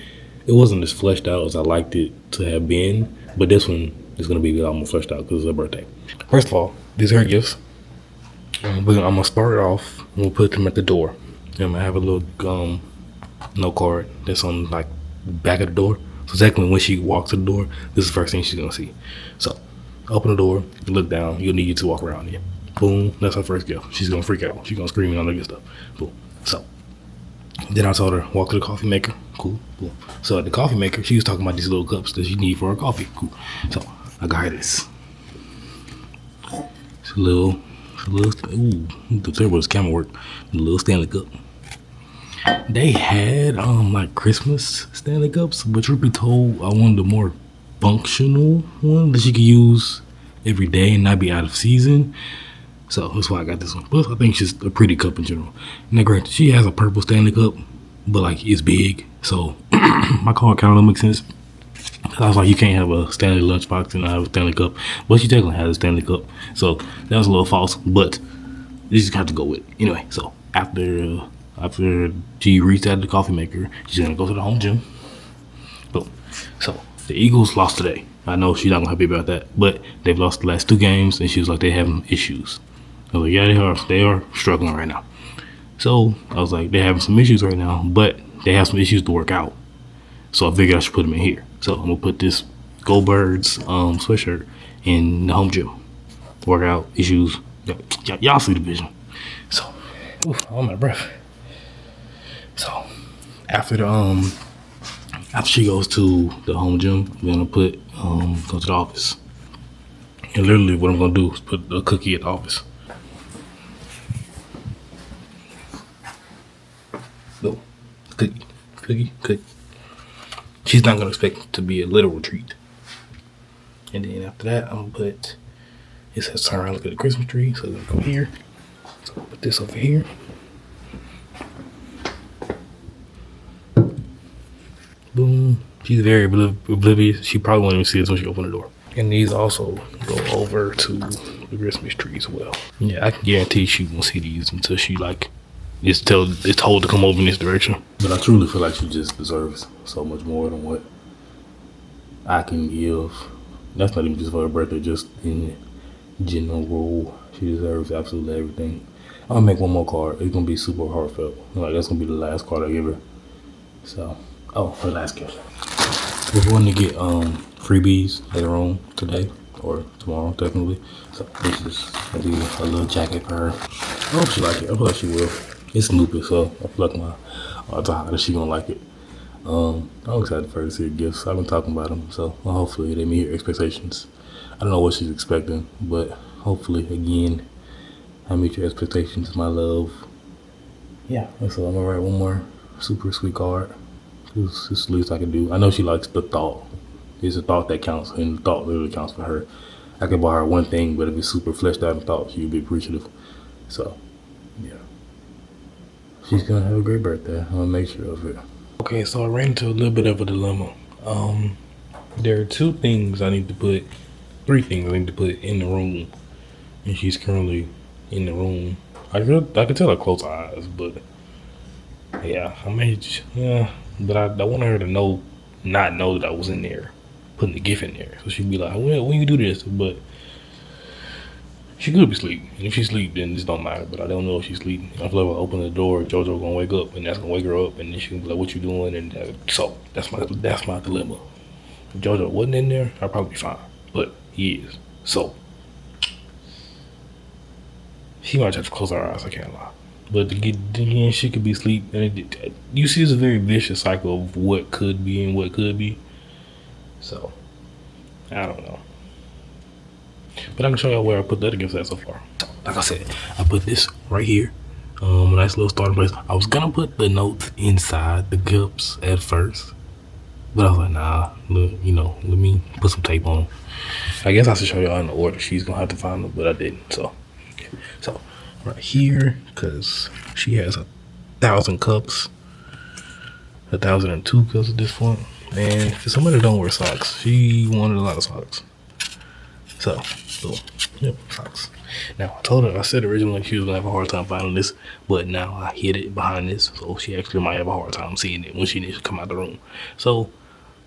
It wasn't as fleshed out as I liked it to have been, but this one is gonna be a lot more fleshed out because it's her birthday. First of all, these are her gifts. I'm gonna start it off. I'm gonna put them at the door. And I'm gonna have a little note card that's on like the back of the door. So exactly when she walks to the door, this is the first thing she's gonna see. So open the door, you look down, you'll need to walk around here. Boom, that's her first gift. She's gonna freak out. She's gonna scream and all that good stuff. Boom. So then I told her, walk to the coffee maker. Cool. Boom. So at the coffee maker, she was talking about these little cups that she need for her coffee. Cool. So I got her this. It's a little, ooh, the third was camera work. A little Stanley cup. They had like Christmas Stanley cups, but truth be told, I wanted a more functional one that you could use every day and not be out of season. So that's why I got this one. Plus, I think it's just a pretty cup in general. Now, granted, she has a purple Stanley cup, but like it's big, so my card kind of don't make sense. I was like, you can't have a Stanley lunchbox and not have a Stanley cup, but she technically has a Stanley cup, so that was a little false. But you just have to go with it anyway. So after she reached out of the coffee maker, she's gonna go to the home gym. Boom. So the Eagles lost today. I know she's not gonna happy about that, but they've lost the last 2 games, and she was like, they're having issues. I was like, yeah, they are struggling right now. So I was like, they're having some issues right now, but they have some issues to work out. So I figured I should put them in here. So I'm gonna put this Goldbirds sweatshirt in the home gym. Workout issues. Y'all see the vision. So, I'm out of breath. So after she goes to the home gym, I'm gonna go to the office. And literally what I'm gonna do is put a cookie at the office. Go. Cookie. She's not gonna expect it to be a literal treat. And then after that, I'm gonna put, it says turn around, look at the Christmas tree. So I'm gonna go here. So I'll put this over here. Boom. She's very oblivious. She probably won't even see this when she opens the door. And these also go over to the Christmas tree as well. Yeah, I can guarantee she won't see these until she is told to come over in this direction. But I truly feel like she just deserves so much more than what I can give. That's not even just for her birthday, just in general. She deserves absolutely everything. I'm gonna make one more card. It's gonna be super heartfelt. Like, that's gonna be the last card I give her. So, her last gift. We're going to get freebies later on today or tomorrow, technically. So this is gonna be a little jacket for her. I hope she like it. I feel like she will. It's Snoopy, so I feel like my odds are high that she gonna like it. I'm excited for her to see her gifts. I've been talking about them, so hopefully they meet her expectations. I don't know what she's expecting, but hopefully, again, I meet your expectations, my love. Yeah, so I'm gonna write one more super sweet card. It's the least I can do. I know she likes the thought. It's a thought that counts, and the thought literally counts for her. I could buy her one thing, but if it's super fleshed out in thought, she'd be appreciative. So, yeah. She's gonna have a great birthday. I'm gonna make sure of it. Okay, so I ran into a little bit of a dilemma. There are 3 things I need to put in the room, and she's currently in the room. I could tell her close her eyes, but yeah, but I want her to not know that I was in there, putting the gift in there. So she'd be like, well, when you do this, but she could be asleep. And if she's asleep, then this don't matter. But I don't know if she's sleeping. I feel like if I open the door, JoJo gonna wake up, and that's gonna wake her up, and then she gonna be like, "What you doing?" And so that's my dilemma. If JoJo wasn't in there, I'd probably be fine. But he is. So she might have to close her eyes. I can't lie. But again, she could be asleep, and you see, it's a very vicious cycle of what could be and what could be. So I don't know. But I can show y'all where I put the other gifts at so far. Like I said, I put this right here. A nice little starting place. I was gonna put the notes inside the cups at first, but I was like, nah, look, let me put some tape on them. I guess I should show y'all in the order. She's gonna have to find them, but I didn't. So right here, because she has 1,000 cups, 1,002 cups at this point. And for somebody that don't wear socks, she wanted a lot of socks. So, yep, socks. Now, I said originally she was going to have a hard time finding this, but now I hid it behind this, so she actually might have a hard time seeing it when she needs to come out the room. So,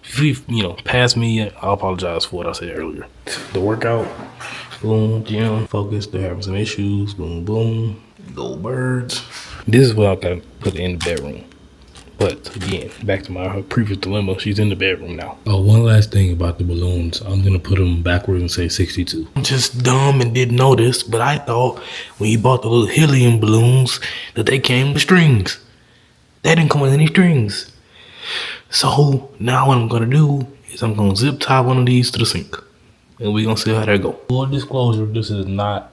if you pass me, I apologize for what I said earlier. The workout, boom, gym, focus, they're having some issues, boom, boom, go birds. This is what I got to put in the bedroom. But again, back to my previous dilemma, she's in the bedroom now. Oh, one last thing about the balloons. I'm going to put them backwards and say 62. I'm just dumb and didn't know this, but I thought when you bought the little helium balloons that they came with strings. They didn't come with any strings. So now what I'm going to do is I'm going to zip tie one of these to the sink. And we're going to see how that go. Full disclosure, this is not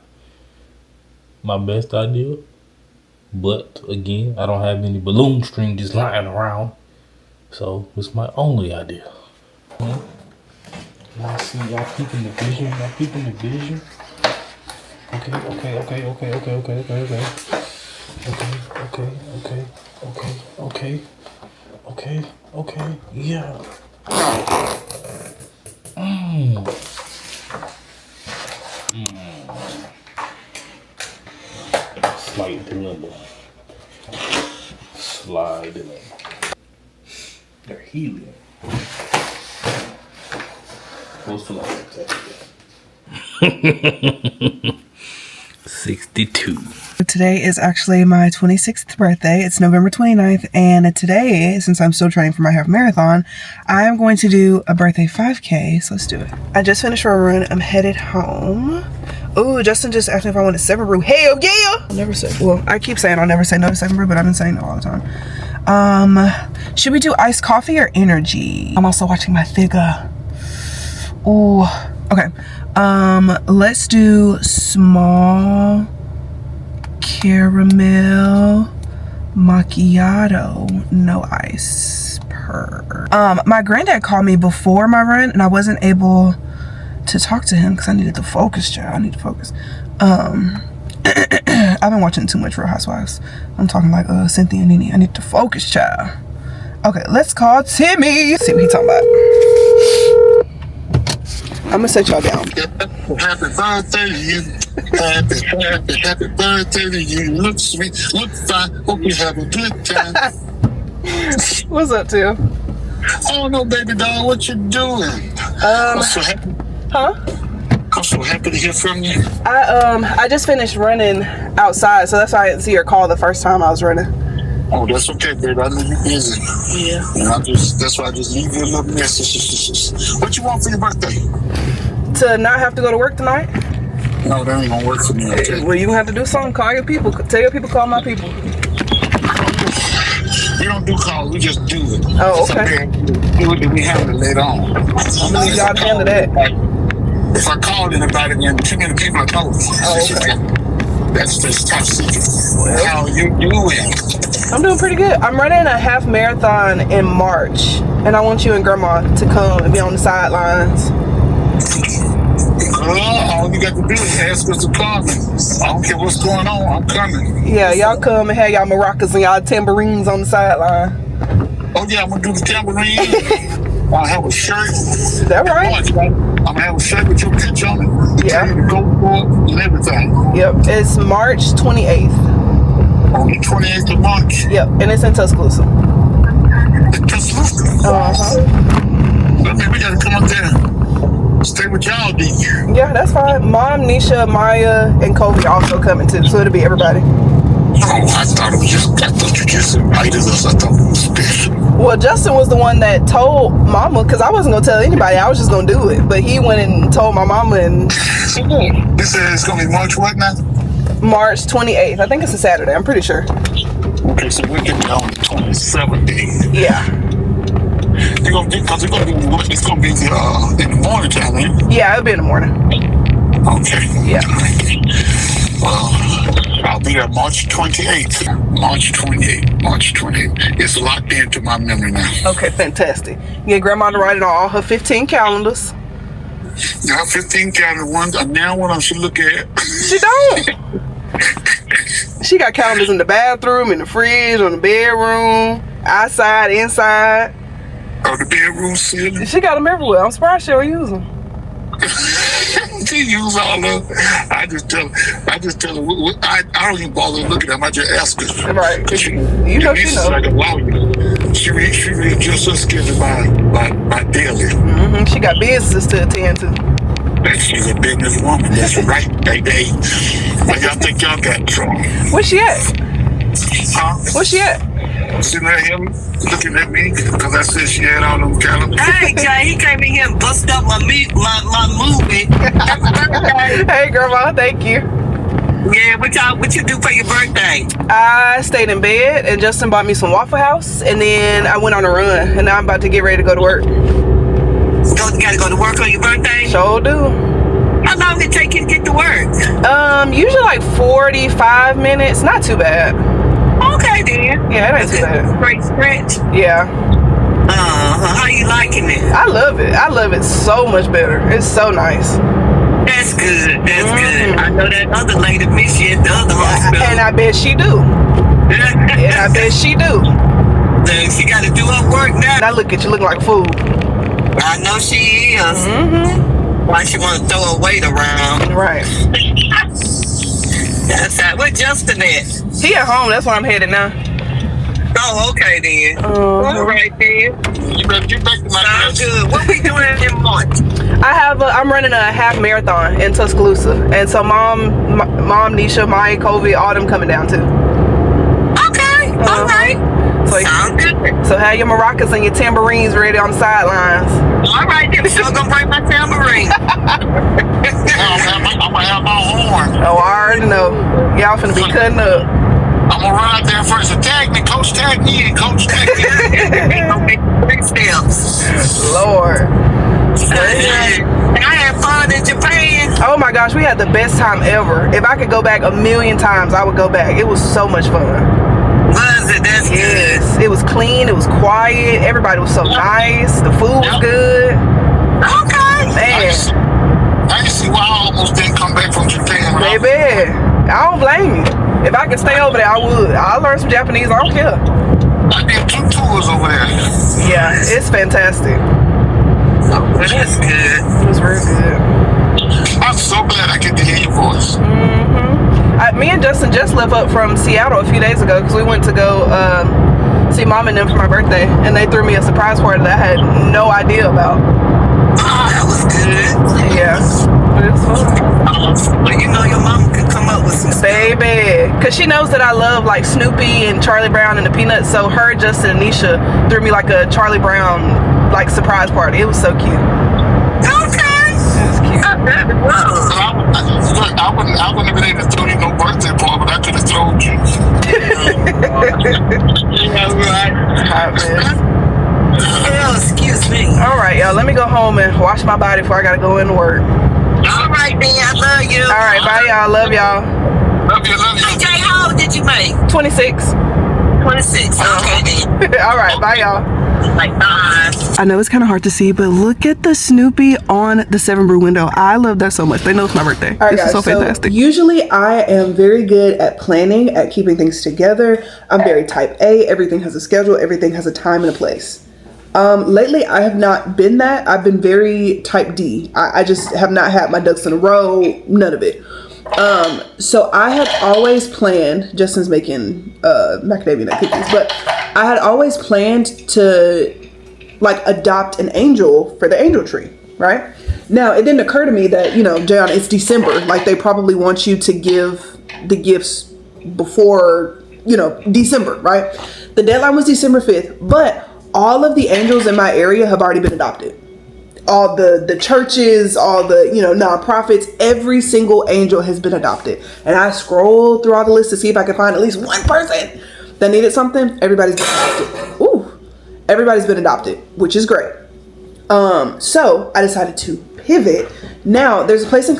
my best idea. But again, I don't have any balloon string just lying around. So it's my only idea. Y'all see, y'all peeping the vision? Y'all peeping the vision? Okay. Yeah. Slight dilemma. Slide dilemma. They're helium. What's the light? 62. Today is actually my 26th birthday. It's November 29th, and today, since I'm still training for my half marathon, I am going to do a birthday 5K, so let's do it. I just finished my run. I'm headed home. Oh, Justin just asked me if I wanted 7 brew. Hell yeah! I'll never say, well, I keep saying I'll never say no to 7 brew, but I've been saying no all the time. Should we do iced coffee or energy? I'm also watching my figure. Oh, okay. Let's do small caramel macchiato, no ice per. My granddad called me before my run and I wasn't able to talk to him because I needed to focus, child. I need to focus. I've been watching too much Real Housewives. I'm talking like Cynthia and Nene. I need to focus, child. Okay, let's call Timmy. See what he's talking about. I'm gonna set y'all down. Happy birthday to you. Happy birthday to you. Look sweet, look fine. Hope you have a good time. What's up, Tim? Oh no, baby doll, what you doing? I'm so happy. Huh? I'm so happy to hear from you. I just finished running outside, so that's why I didn't see your call the first time I was running. Oh, that's okay, baby. I know you're busy. Yeah. And that's why I just leave you a little message. What you want for your birthday? To not have to go to work tonight? No, that ain't gonna work for me, okay? Well, you gonna have to do something. Call your people. Tell your people, call my people. We don't do calls, we just do it. Oh, okay. Do it and we handle it later on. I'm gonna need y'all to handle that. If I call anybody, then too many people are told. Oh, okay. That's top secret. Well, how you doing? I'm doing pretty good. I'm running a half marathon in March, and I want you and Grandma to come and be on the sidelines. Girl, all you got to do is ask us to come. I don't care what's going on, I'm coming. Yeah, y'all come and have y'all maracas and y'all tambourines on the sideline. Oh yeah, I'm gonna do the tambourine. I'll have a shirt. Is that right? I'm gonna have a shirt with your picture on it. Yeah. The GoPro and everything. Yep, it's March 28th. On the 28th of March. Yep, and it's in Tuscaloosa. Tuscaloosa? That means we gotta come up there. Stay with y'all, D. Yeah, that's fine. Mom, Nisha, Maya, and Kobe also coming too, so it'll be everybody. Oh, I thought you just invited us. I thought it was special. Well, Justin was the one that told Mama, because I wasn't gonna tell anybody. I was just gonna do it, but he went and told my mama. And This is it's gonna be March what now? March 28th. I think it's a Saturday. I'm pretty sure. Okay, so we're getting on the 27th day. Yeah. It's gonna be in the morning time, right? Yeah, it'll be in the morning. Okay. Yeah. I'll be there March 28th. March 28th. It's locked into my memory now. Okay, fantastic. Get Grandma to write it on all her 15 calendars. Yeah, 15 calendar ones. Now one I should look at. She don't. She got calendars in the bathroom, in the fridge, on the bedroom, outside, inside. Oh, the bedroom ceiling. She got them everywhere. I'm surprised she don't use them. She use all of them. I just tell her. I don't even bother looking at them. I just ask her. Right. She She know. like a lawyer. She readjusts her schedule by daily. Mm-hmm. She got businesses to attend to. And she's a business woman. That's right. Hey. Where y'all think y'all got from? Where's she at? Huh? Where's she at? Sitting at him, looking at me, because I said she had all them calendars. Hey, Jay, he came in here and busted up my movie. Hey, grandma, thank you. Yeah, what you do for your birthday? I stayed in bed, and Justin bought me some Waffle House, and then I went on a run, and now I'm about to get ready to go to work. You gotta go to work on your birthday? Sure do. How long did it take you to get to work? Usually like 45 minutes. Not too bad. Okay, then. Yeah, it ain't too bad. Great stretch. Yeah. How you liking it? I love it. I love it so much better. It's so nice. That's good. That's good. I know that other lady miss you at the other hospital. And I bet she do. Then she got to do her work now. And I look at you looking like a fool. I know she is. Mm-hmm. Why she want to throw her weight around? Right. That's that. Where Justin at? He at home. That's where I'm headed now. Oh, okay then. Uh-huh. All right then. You better get back to my Sounds good. What we doing in March? I'm running a half marathon in Tuscaloosa, and so mom, Nisha, Maya, Kobe, all them coming down too. Okay. All right. Sounds good. So have your maracas and your tambourines ready on the sidelines. All right then. So I'm gonna bring my tambourine. I'm gonna have my horn. Oh, I already know. Y'all finna be cutting up. I'm gonna run out there first and tag me, coach tag me, and coach tag me. Gonna make 3 steps. Lord. I had fun in Japan. Oh my gosh, we had the best time ever. If I could go back 1,000,000 times, I would go back. It was so much fun. Was it? That's Yes. It was clean. It was quiet. Everybody was so nice. The food was good. good. Okay. Man, I can see why I almost didn't come back from Japan. baby, I don't blame you. If I could stay over there, I would. I'll learn some Japanese. I don't care. I did 2 tours over there. Yeah, it's fantastic. Oh, well, that's good. It was real good. I'm so glad I get to hear your voice. Me and Justin just left up from Seattle a few days ago because we went to go see Mom and them for my birthday, and they threw me a surprise party that I had no idea about. Oh, that was good. Yeah, but it was fun. Well, you know your mom could come up with some stuff. Baby, because she knows that I love like Snoopy and Charlie Brown and the Peanuts, so her, Justin, and Nisha threw me like a Charlie Brown like surprise party. It was so cute. Okay. It was cute. I wouldn't have been able to throw you no birthday party, but I could have told you. Yeah, right. Hot mess. Oh, excuse me. All right, y'all, let me go home and wash my body before I gotta go into work. All right, then. I love you. All right, bye, y'all. Love y'all. Love you. Hey, Jay, how old did you make? 26. 26. Okay, then. All right, bye, y'all. Like, bye. I know it's kind of hard to see, but look at the Snoopy on the 7 Brew window. I love that so much. They know it's my birthday. All right, this is so fantastic. Usually I am very good at planning, at keeping things together. I'm very type A. Everything has a schedule. Everything has a time and a place. Lately I have not been that. I've been very type D. I just have not had my ducks in a row. None of it. So I had always planned, Justin's making macadamia nut cookies, but I had always planned to like adopt an angel for the angel tree, right? Now it didn't occur to me that, you know, Jayon, it's December, like they probably want you to give the gifts before, you know, December, right? The deadline was December 5th, but all of the angels in my area have already been adopted. All the churches, all the, you know, nonprofits, every single angel has been adopted. And I scrolled through all the lists to see if I could find at least one person that needed something. Everybody's been adopted. Ooh, everybody's been adopted, which is great. So I decided to pivot. Now there's a place in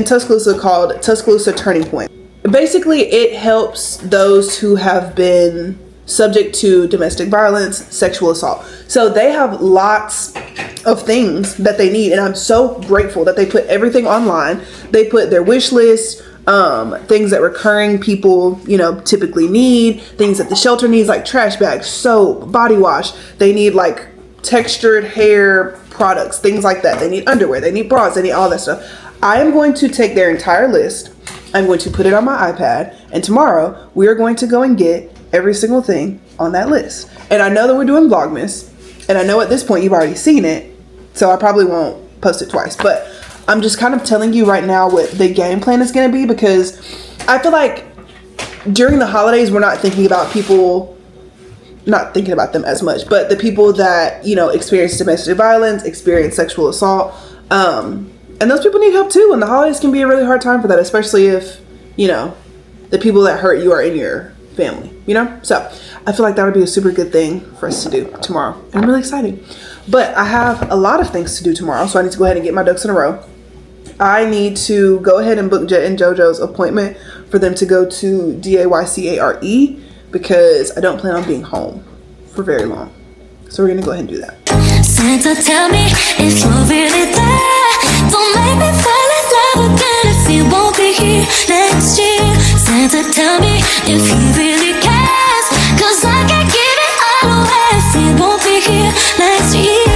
Tuscaloosa called Tuscaloosa Turning Point. Basically, it helps those who have been subject to domestic violence, sexual assault. So they have lots of things that they need, and I'm so grateful that they put everything online. They put their wish list, things that recurring people, you know, typically need, things that the shelter needs, like trash bags, soap, body wash. They need like textured hair products, things like that. They need underwear, they need bras, they need all that stuff. I am going to take their entire list. I'm going to put it on my iPad, and tomorrow we are going to go and get every single thing on that list. And I know that we're doing Vlogmas, and I know at this point you've already seen it, so I probably won't post it twice, but I'm just kind of telling you right now what the game plan is going to be, because I feel like during the holidays we're not thinking about people, not thinking about them as much, but the people that, you know, experience domestic violence, experience sexual assault, and those people need help too, and the holidays can be a really hard time for that, especially if, you know, the people that hurt you are in your family, you know? So I feel like that would be a super good thing for us to do tomorrow, and I'm really excited. But I have a lot of things to do tomorrow, so I need to go ahead and get my ducks in a row. I need to go ahead and book Jet and JoJo's appointment for them to go to DAYCARE, because I don't plan on being home for very long. So we're gonna go ahead and do that. Santa, tell me if you're really there. Don't make me fall in love again if you won't be here next year. Santa, tell me if he really cares, 'cause I can't give it all away if he won't be here next year.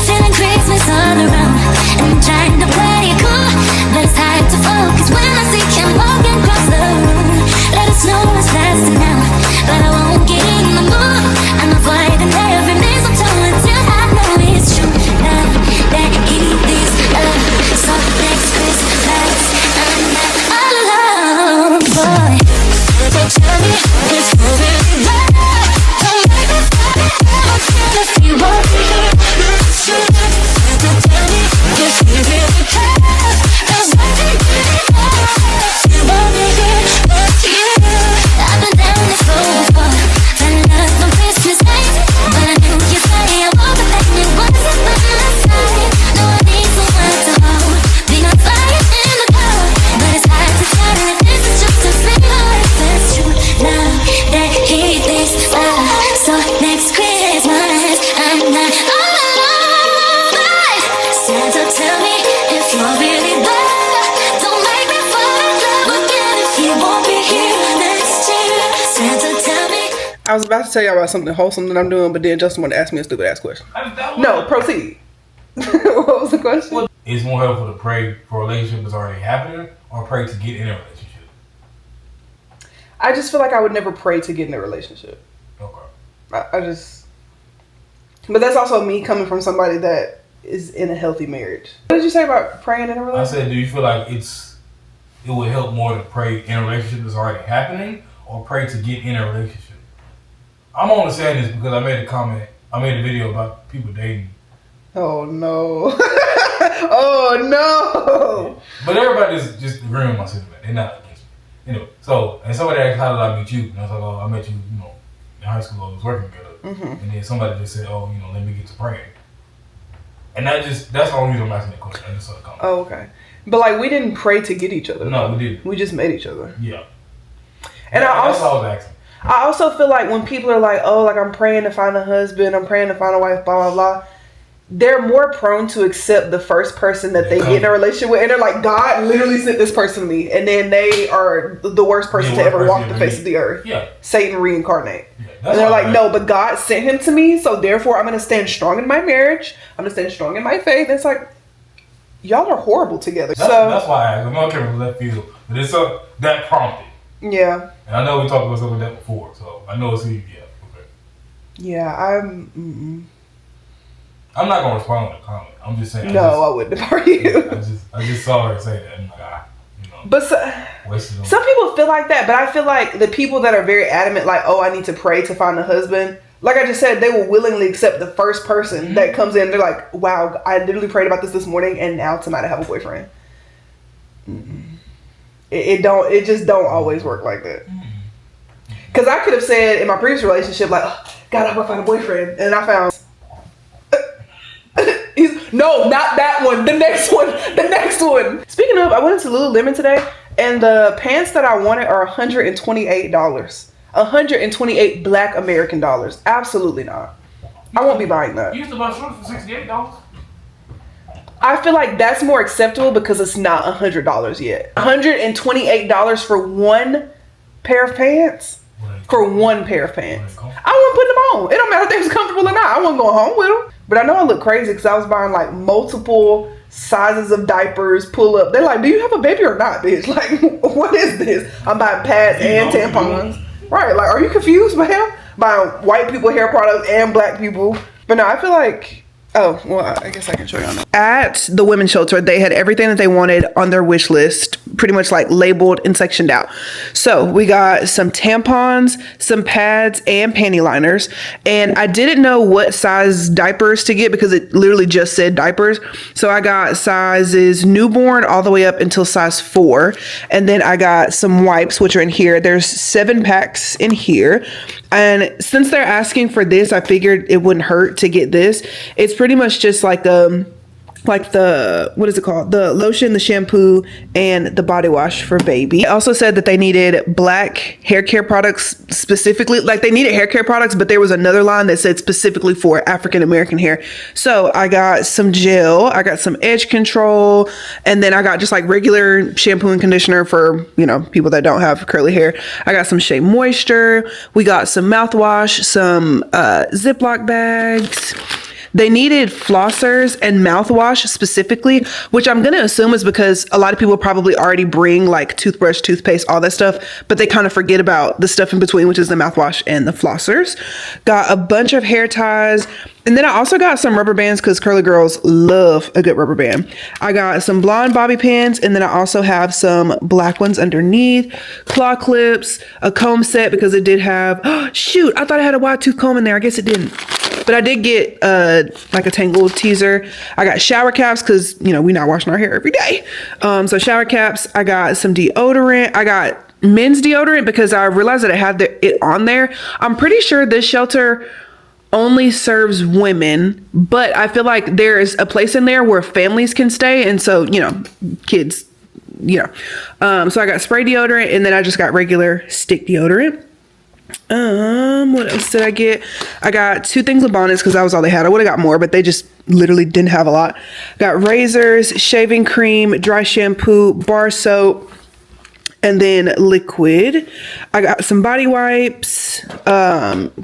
Feeling Christmas all around and trying to play it cool, but it's hard to focus when I see him walking across the room. Let us know it's lasting now, but I won't get in the mood. I'm avoiding every mistletoe until I know it's true. Now that he is so next Christmas, I'm not all alone, boy. Tell me if you're really there. Don't make me fall in love again if you won't be here next year. Tell me if you really care, 'cause I can't give it all if you won't be here next year. I've been down this road before, fell in love on Christmas night, but I knew you'd say I won't, but then it wasn't by my side. No, I need someone to hold, being on fire in the cold, but it's hard to tell if this is just a thing or if it's true. Now that he thinks so next Christmas, I'm not all alone, but Santa, tell me if you're really there. Don't make me fall in love again if you won't be here next year. Santa, tell me. I was about to tell y'all about something wholesome that I'm doing, but then Justin wanted to ask me a stupid ass question. No, proceed. What was the question? It's more helpful to pray for a relationship that's already happening, or pray to get in a relationship. I just feel like I would never pray to get in a relationship. Okay. I just, but that's also me coming from somebody that is in a healthy marriage. What did you say about praying in a I relationship? said, do you feel like it would help more to pray in a relationship that's already happening, or pray to get in a relationship? I'm only saying this because I made a video about people dating. Oh no. Oh no. But everybody's just agreeing with my sentiment. They're not against me. Anyway, so, and somebody asked, how did I meet you? And I was like, oh, I met you, you know, in high school. I was working together. Mm-hmm. And then somebody just said, oh, you know, let me get to praying. And that's the only reason I'm asking that question. I just saw the comment. Oh, okay. But like, we didn't pray to get each other. No, we didn't. We just met each other. Yeah. And that's all I was asking. I also feel like when people are like, oh, like I'm praying to find a husband, I'm praying to find a wife, blah, blah, blah. They're more prone to accept the first person that they get in a relationship with. And they're like, God literally sent this person to me. And then they are the worst person to ever walk the face of the earth. Yeah. Satan reincarnate. Yeah, and they're like, no, but God sent him to me. So therefore, I'm going to stand strong in my marriage. I'm going to stand strong in my faith. And it's like, y'all are horrible together. That's why I asked. I'm not caring about left field. But it's that prompted. Yeah. And I know we talked about something like that before. So I know it's easy. Yeah. Okay. Yeah, I'm not gonna respond to the comment. I'm just saying. I wouldn't have heard you. I just saw her say that. And I'm like, you know. But some people feel like that. But I feel like the people that are very adamant, like, oh, I need to pray to find a husband. Like I just said, they will willingly accept the first person that comes in. They're like, wow, I literally prayed about this morning, and now tonight I have a boyfriend. It just don't always work like that. Because I could have said in my previous relationship, like, oh, God, I hope I find a boyfriend, and I found. No, not that one. The next one. The next one. Speaking of, I went into Lululemon today, and the pants that I wanted are $128. $128 Black American dollars. Absolutely not. I won't be buying that. You used to buy shorts for $68. I feel like that's more acceptable because it's not $100 yet. $128 for one pair of pants. For one pair of pants. I wasn't putting them on. It don't matter if they was comfortable or not. I wasn't going home with them. But I know I look crazy because I was buying like multiple sizes of diapers, pull up. They're like, do you have a baby or not, bitch? Like, what is this? I'm buying pads and tampons. Right, like, are you confused, ma'am? Buying white people hair products and black people. But no, I feel like, oh, well, I guess I can show you on that. At the women's shelter, they had everything that they wanted on their wish list, pretty much like labeled and sectioned out. So we got some tampons, some pads, and panty liners. And I didn't know what size diapers to get because it literally just said diapers. So I got sizes newborn all the way up until size 4. And then I got some wipes, which are in here. There's 7 packs in here. And since they're asking for this, I figured it wouldn't hurt to get this. It's pretty much just like the, what is it called? The lotion, the shampoo, and the body wash for baby. I also said that they needed black hair care products specifically. Like they needed hair care products, but there was another line that said specifically for African American hair. So I got some gel, I got some edge control, and then I got just like regular shampoo and conditioner for, you know, people that don't have curly hair. I got some Shea Moisture. We got some mouthwash, some Ziploc bags. They needed flossers and mouthwash specifically, which I'm going to assume is because a lot of people probably already bring like toothbrush, toothpaste, all that stuff, but they kind of forget about the stuff in between, which is the mouthwash and the flossers. Got a bunch of hair ties. And then I also got some rubber bands because curly girls love a good rubber band. I got some blonde bobby pins, and then I also have some black ones underneath, claw clips, a comb set because it did have, oh, shoot, I thought I had a wide tooth comb in there. I guess it didn't. But I did get like a Tangled teaser. I got shower caps because, you know, we're not washing our hair every day. So shower caps. I got some deodorant. I got men's deodorant because I realized that it had it on there. I'm pretty sure this shelter only serves women, but I feel like there is a place in there where families can stay. And so, you know, kids, you know. So I got spray deodorant, and then I just got regular stick deodorant. What else did I get? I got 2 things of bonnets because that was all they had. I would have got more, but they just literally didn't have a lot. Got razors, shaving cream, dry shampoo, bar soap, and then liquid. I got some body wipes,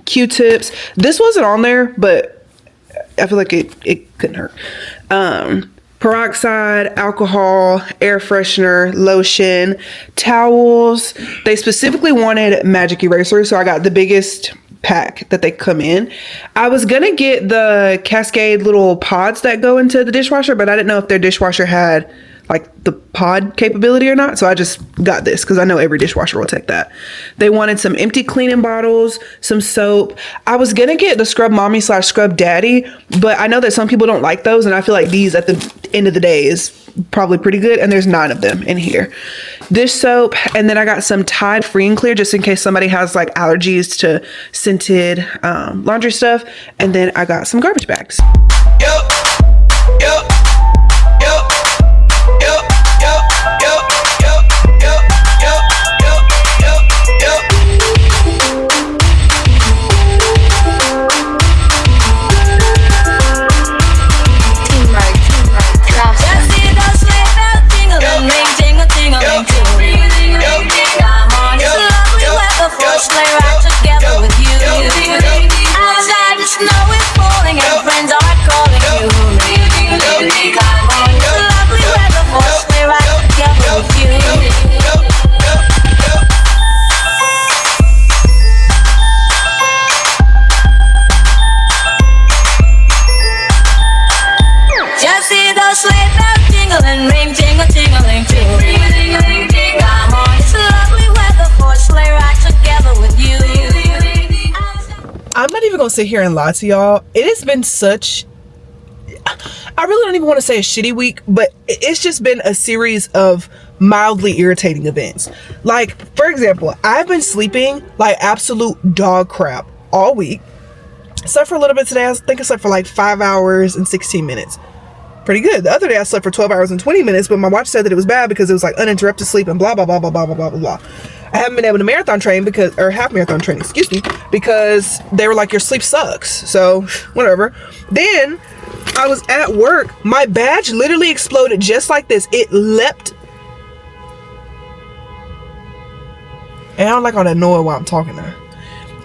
Q-tips. This wasn't on there, but I feel like it couldn't hurt. Peroxide, alcohol, air freshener, lotion, towels. They specifically wanted magic erasers, so I got the biggest pack that they come in. I was gonna get the Cascade little pods that go into the dishwasher, but I didn't know if their dishwasher had like the pod capability or not, so I just got this because I know every dishwasher will take that. They wanted some empty cleaning bottles, some soap. I was gonna get the Scrub Mommy / Scrub Daddy, but I know that some people don't like those, and I feel like these at the end of the day is probably pretty good, and there's 9 of them in here. Dish soap, and then I got some Tide Free and Clear just in case somebody has like allergies to scented laundry stuff, and then I got some garbage bags. I'm not even gonna sit here and lie to y'all. It has been such, I really don't even want to say a shitty week, but it's just been a series of mildly irritating events. Like, for example, I've been sleeping like absolute dog crap all week. Slept for a little bit today. I think I slept for like 5 hours and 16 minutes. Pretty good. The other day I slept for 12 hours and 20 minutes, but my watch said that it was bad because it was like uninterrupted sleep and blah, blah, blah, blah, blah, blah, blah, blah. I haven't been able to marathon train because, or half marathon train, excuse me, because they were like, your sleep sucks. So whatever. Then I was at work. My badge literally exploded just like this. It leapt. And I don't like all that noise while I'm talking now.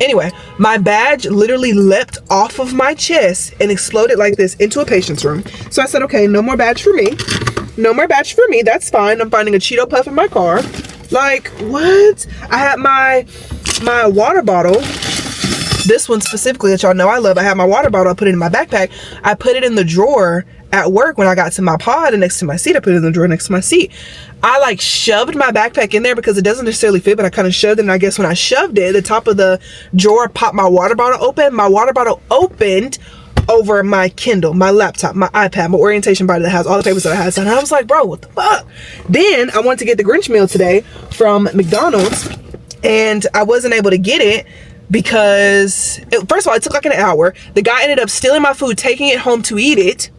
Anyway, my badge literally leapt off of my chest and exploded like this into a patient's room. So I said, okay, no more badge for me. No more badge for me. That's fine. I'm finding a Cheeto Puff in my car. Like, what? I had my water bottle. This one specifically that y'all know I love. I had my water bottle. I put it in my backpack. I put it in the drawer at work when I got to my pod and next to my seat. I put it in the drawer next to my seat. I like shoved my backpack in there because it doesn't necessarily fit, but I kind of shoved it. And I guess when I shoved it, the top of the drawer popped my water bottle open. My water bottle opened over my Kindle, my laptop, my iPad, my orientation body that has all the papers that I had. And I was like, bro, what the fuck? Then I wanted to get the Grinch meal today from McDonald's and I wasn't able to get it because, first of all, it took like an hour. The guy ended up stealing my food, taking it home to eat it.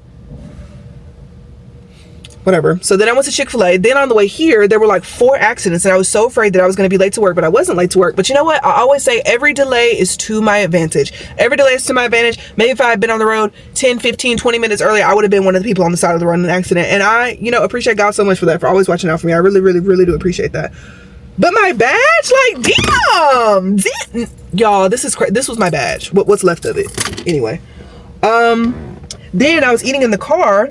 Whatever. So then I went to Chick-fil-A. Then on the way here, there were like 4 accidents and I was so afraid that I was going to be late to work, but I wasn't late to work. But you know what? I always say every delay is to my advantage. Every delay is to my advantage. Maybe if I had been on the road 10, 15, 20 minutes earlier, I would have been one of the people on the side of the road in an accident. And I, appreciate God so much for that, for always watching out for me. I really, really, really do appreciate that. But my badge, like, damn, y'all, this was my badge. What's left of it. Anyway. Then I was eating in the car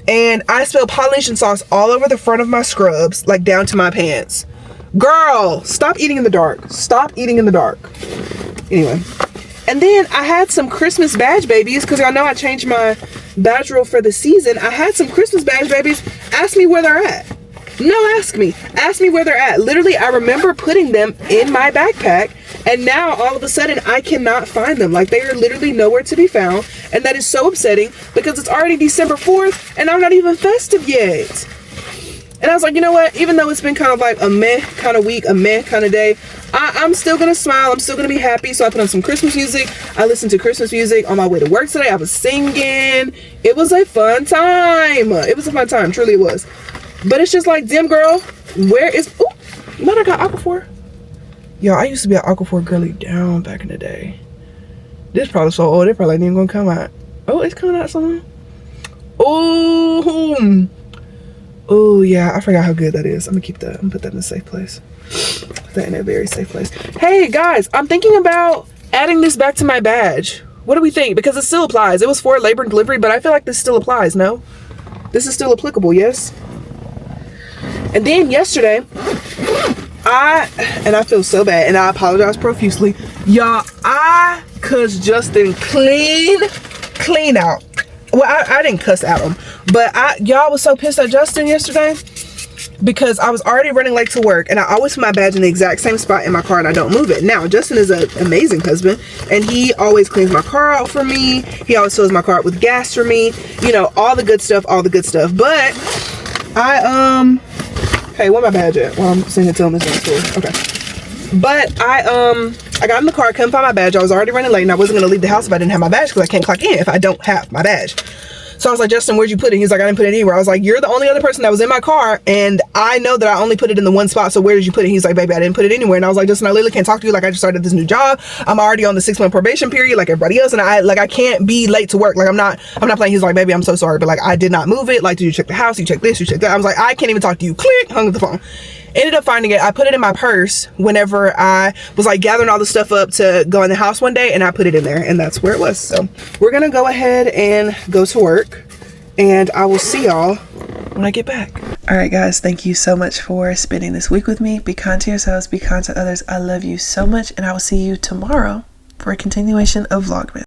and I spilled Polynesian sauce all over the front of my scrubs, like down to my pants. Girl, stop eating in the dark. Stop eating in the dark. Anyway. And then I had some Christmas badge babies, because y'all know I changed my badge rule for the season. I had some Christmas badge babies. Ask me where they're at. No, ask me. Ask me where they're at. Literally, I remember putting them in my backpack, and now all of a sudden I cannot find them. Like, they are literally nowhere to be found, and that is so upsetting because it's already December 4th and I'm not even festive yet. And I was like, you know what? Even though it's been kind of like a meh kind of week, a meh kind of day, I'm still gonna smile. I'm still gonna be happy. So I put on some Christmas music. I listened to Christmas music on my way to work today. I was singing. It was a fun time. It was a fun time. Truly it was. But it's just like, damn girl, where is, oh, what I got Aquaphor? Yo, I used to be an Aquaphor girly down back in the day. This probably so old, it probably ain't even gonna come out. Oh, it's coming out something. Oh, oh yeah, I forgot how good that is. I'm gonna keep that, I'm gonna put that in a safe place. Put that in a very safe place. Hey guys, I'm thinking about adding this back to my badge. What do we think? Because it still applies. It was for labor and delivery, but I feel like this still applies, no? This is still applicable, yes? And then yesterday, I feel so bad, and I apologize profusely. Y'all, cussed Justin clean out. Well, I didn't cuss at him, but y'all was so pissed at Justin yesterday because I was already running late to work, and I always put my badge in the exact same spot in my car and I don't move it. Now, Justin is an amazing husband, and he always cleans my car out for me. He always fills my car up with gas for me. All the good stuff, But hey, where my badge at? Well, I'm sending it to him this next door. Okay. But I got in the car, couldn't find my badge. I was already running late and I wasn't gonna leave the house if I didn't have my badge because I can't clock in if I don't have my badge. So I was like, Justin, where'd you put it? He's like, I didn't put it anywhere. I was like, you're the only other person that was in my car and I know that I only put it in the one spot, so where did you put it? He's like, baby, I didn't put it anywhere. And I was like, Justin, I literally can't talk to you. Like, I just started this new job. I'm already on the 6-month probation period like everybody else, and I can't be late to work. Like, I'm not playing. He's like, baby, I'm so sorry, but like, I did not move it. Like, did you check the house? You check this, you check that. I was like, I can't even talk to you. Click, hung up the phone. Ended up finding it. I put it in my purse whenever I was like gathering all the stuff up to go in the house one day, and I put it in there, and that's where it was. So we're gonna go ahead and go to work, and I will see y'all when I get back. All right, guys, thank you so much for spending this week with me. Be kind to yourselves, be kind to others. I love you so much, and I will see you tomorrow for a continuation of Vlogmas.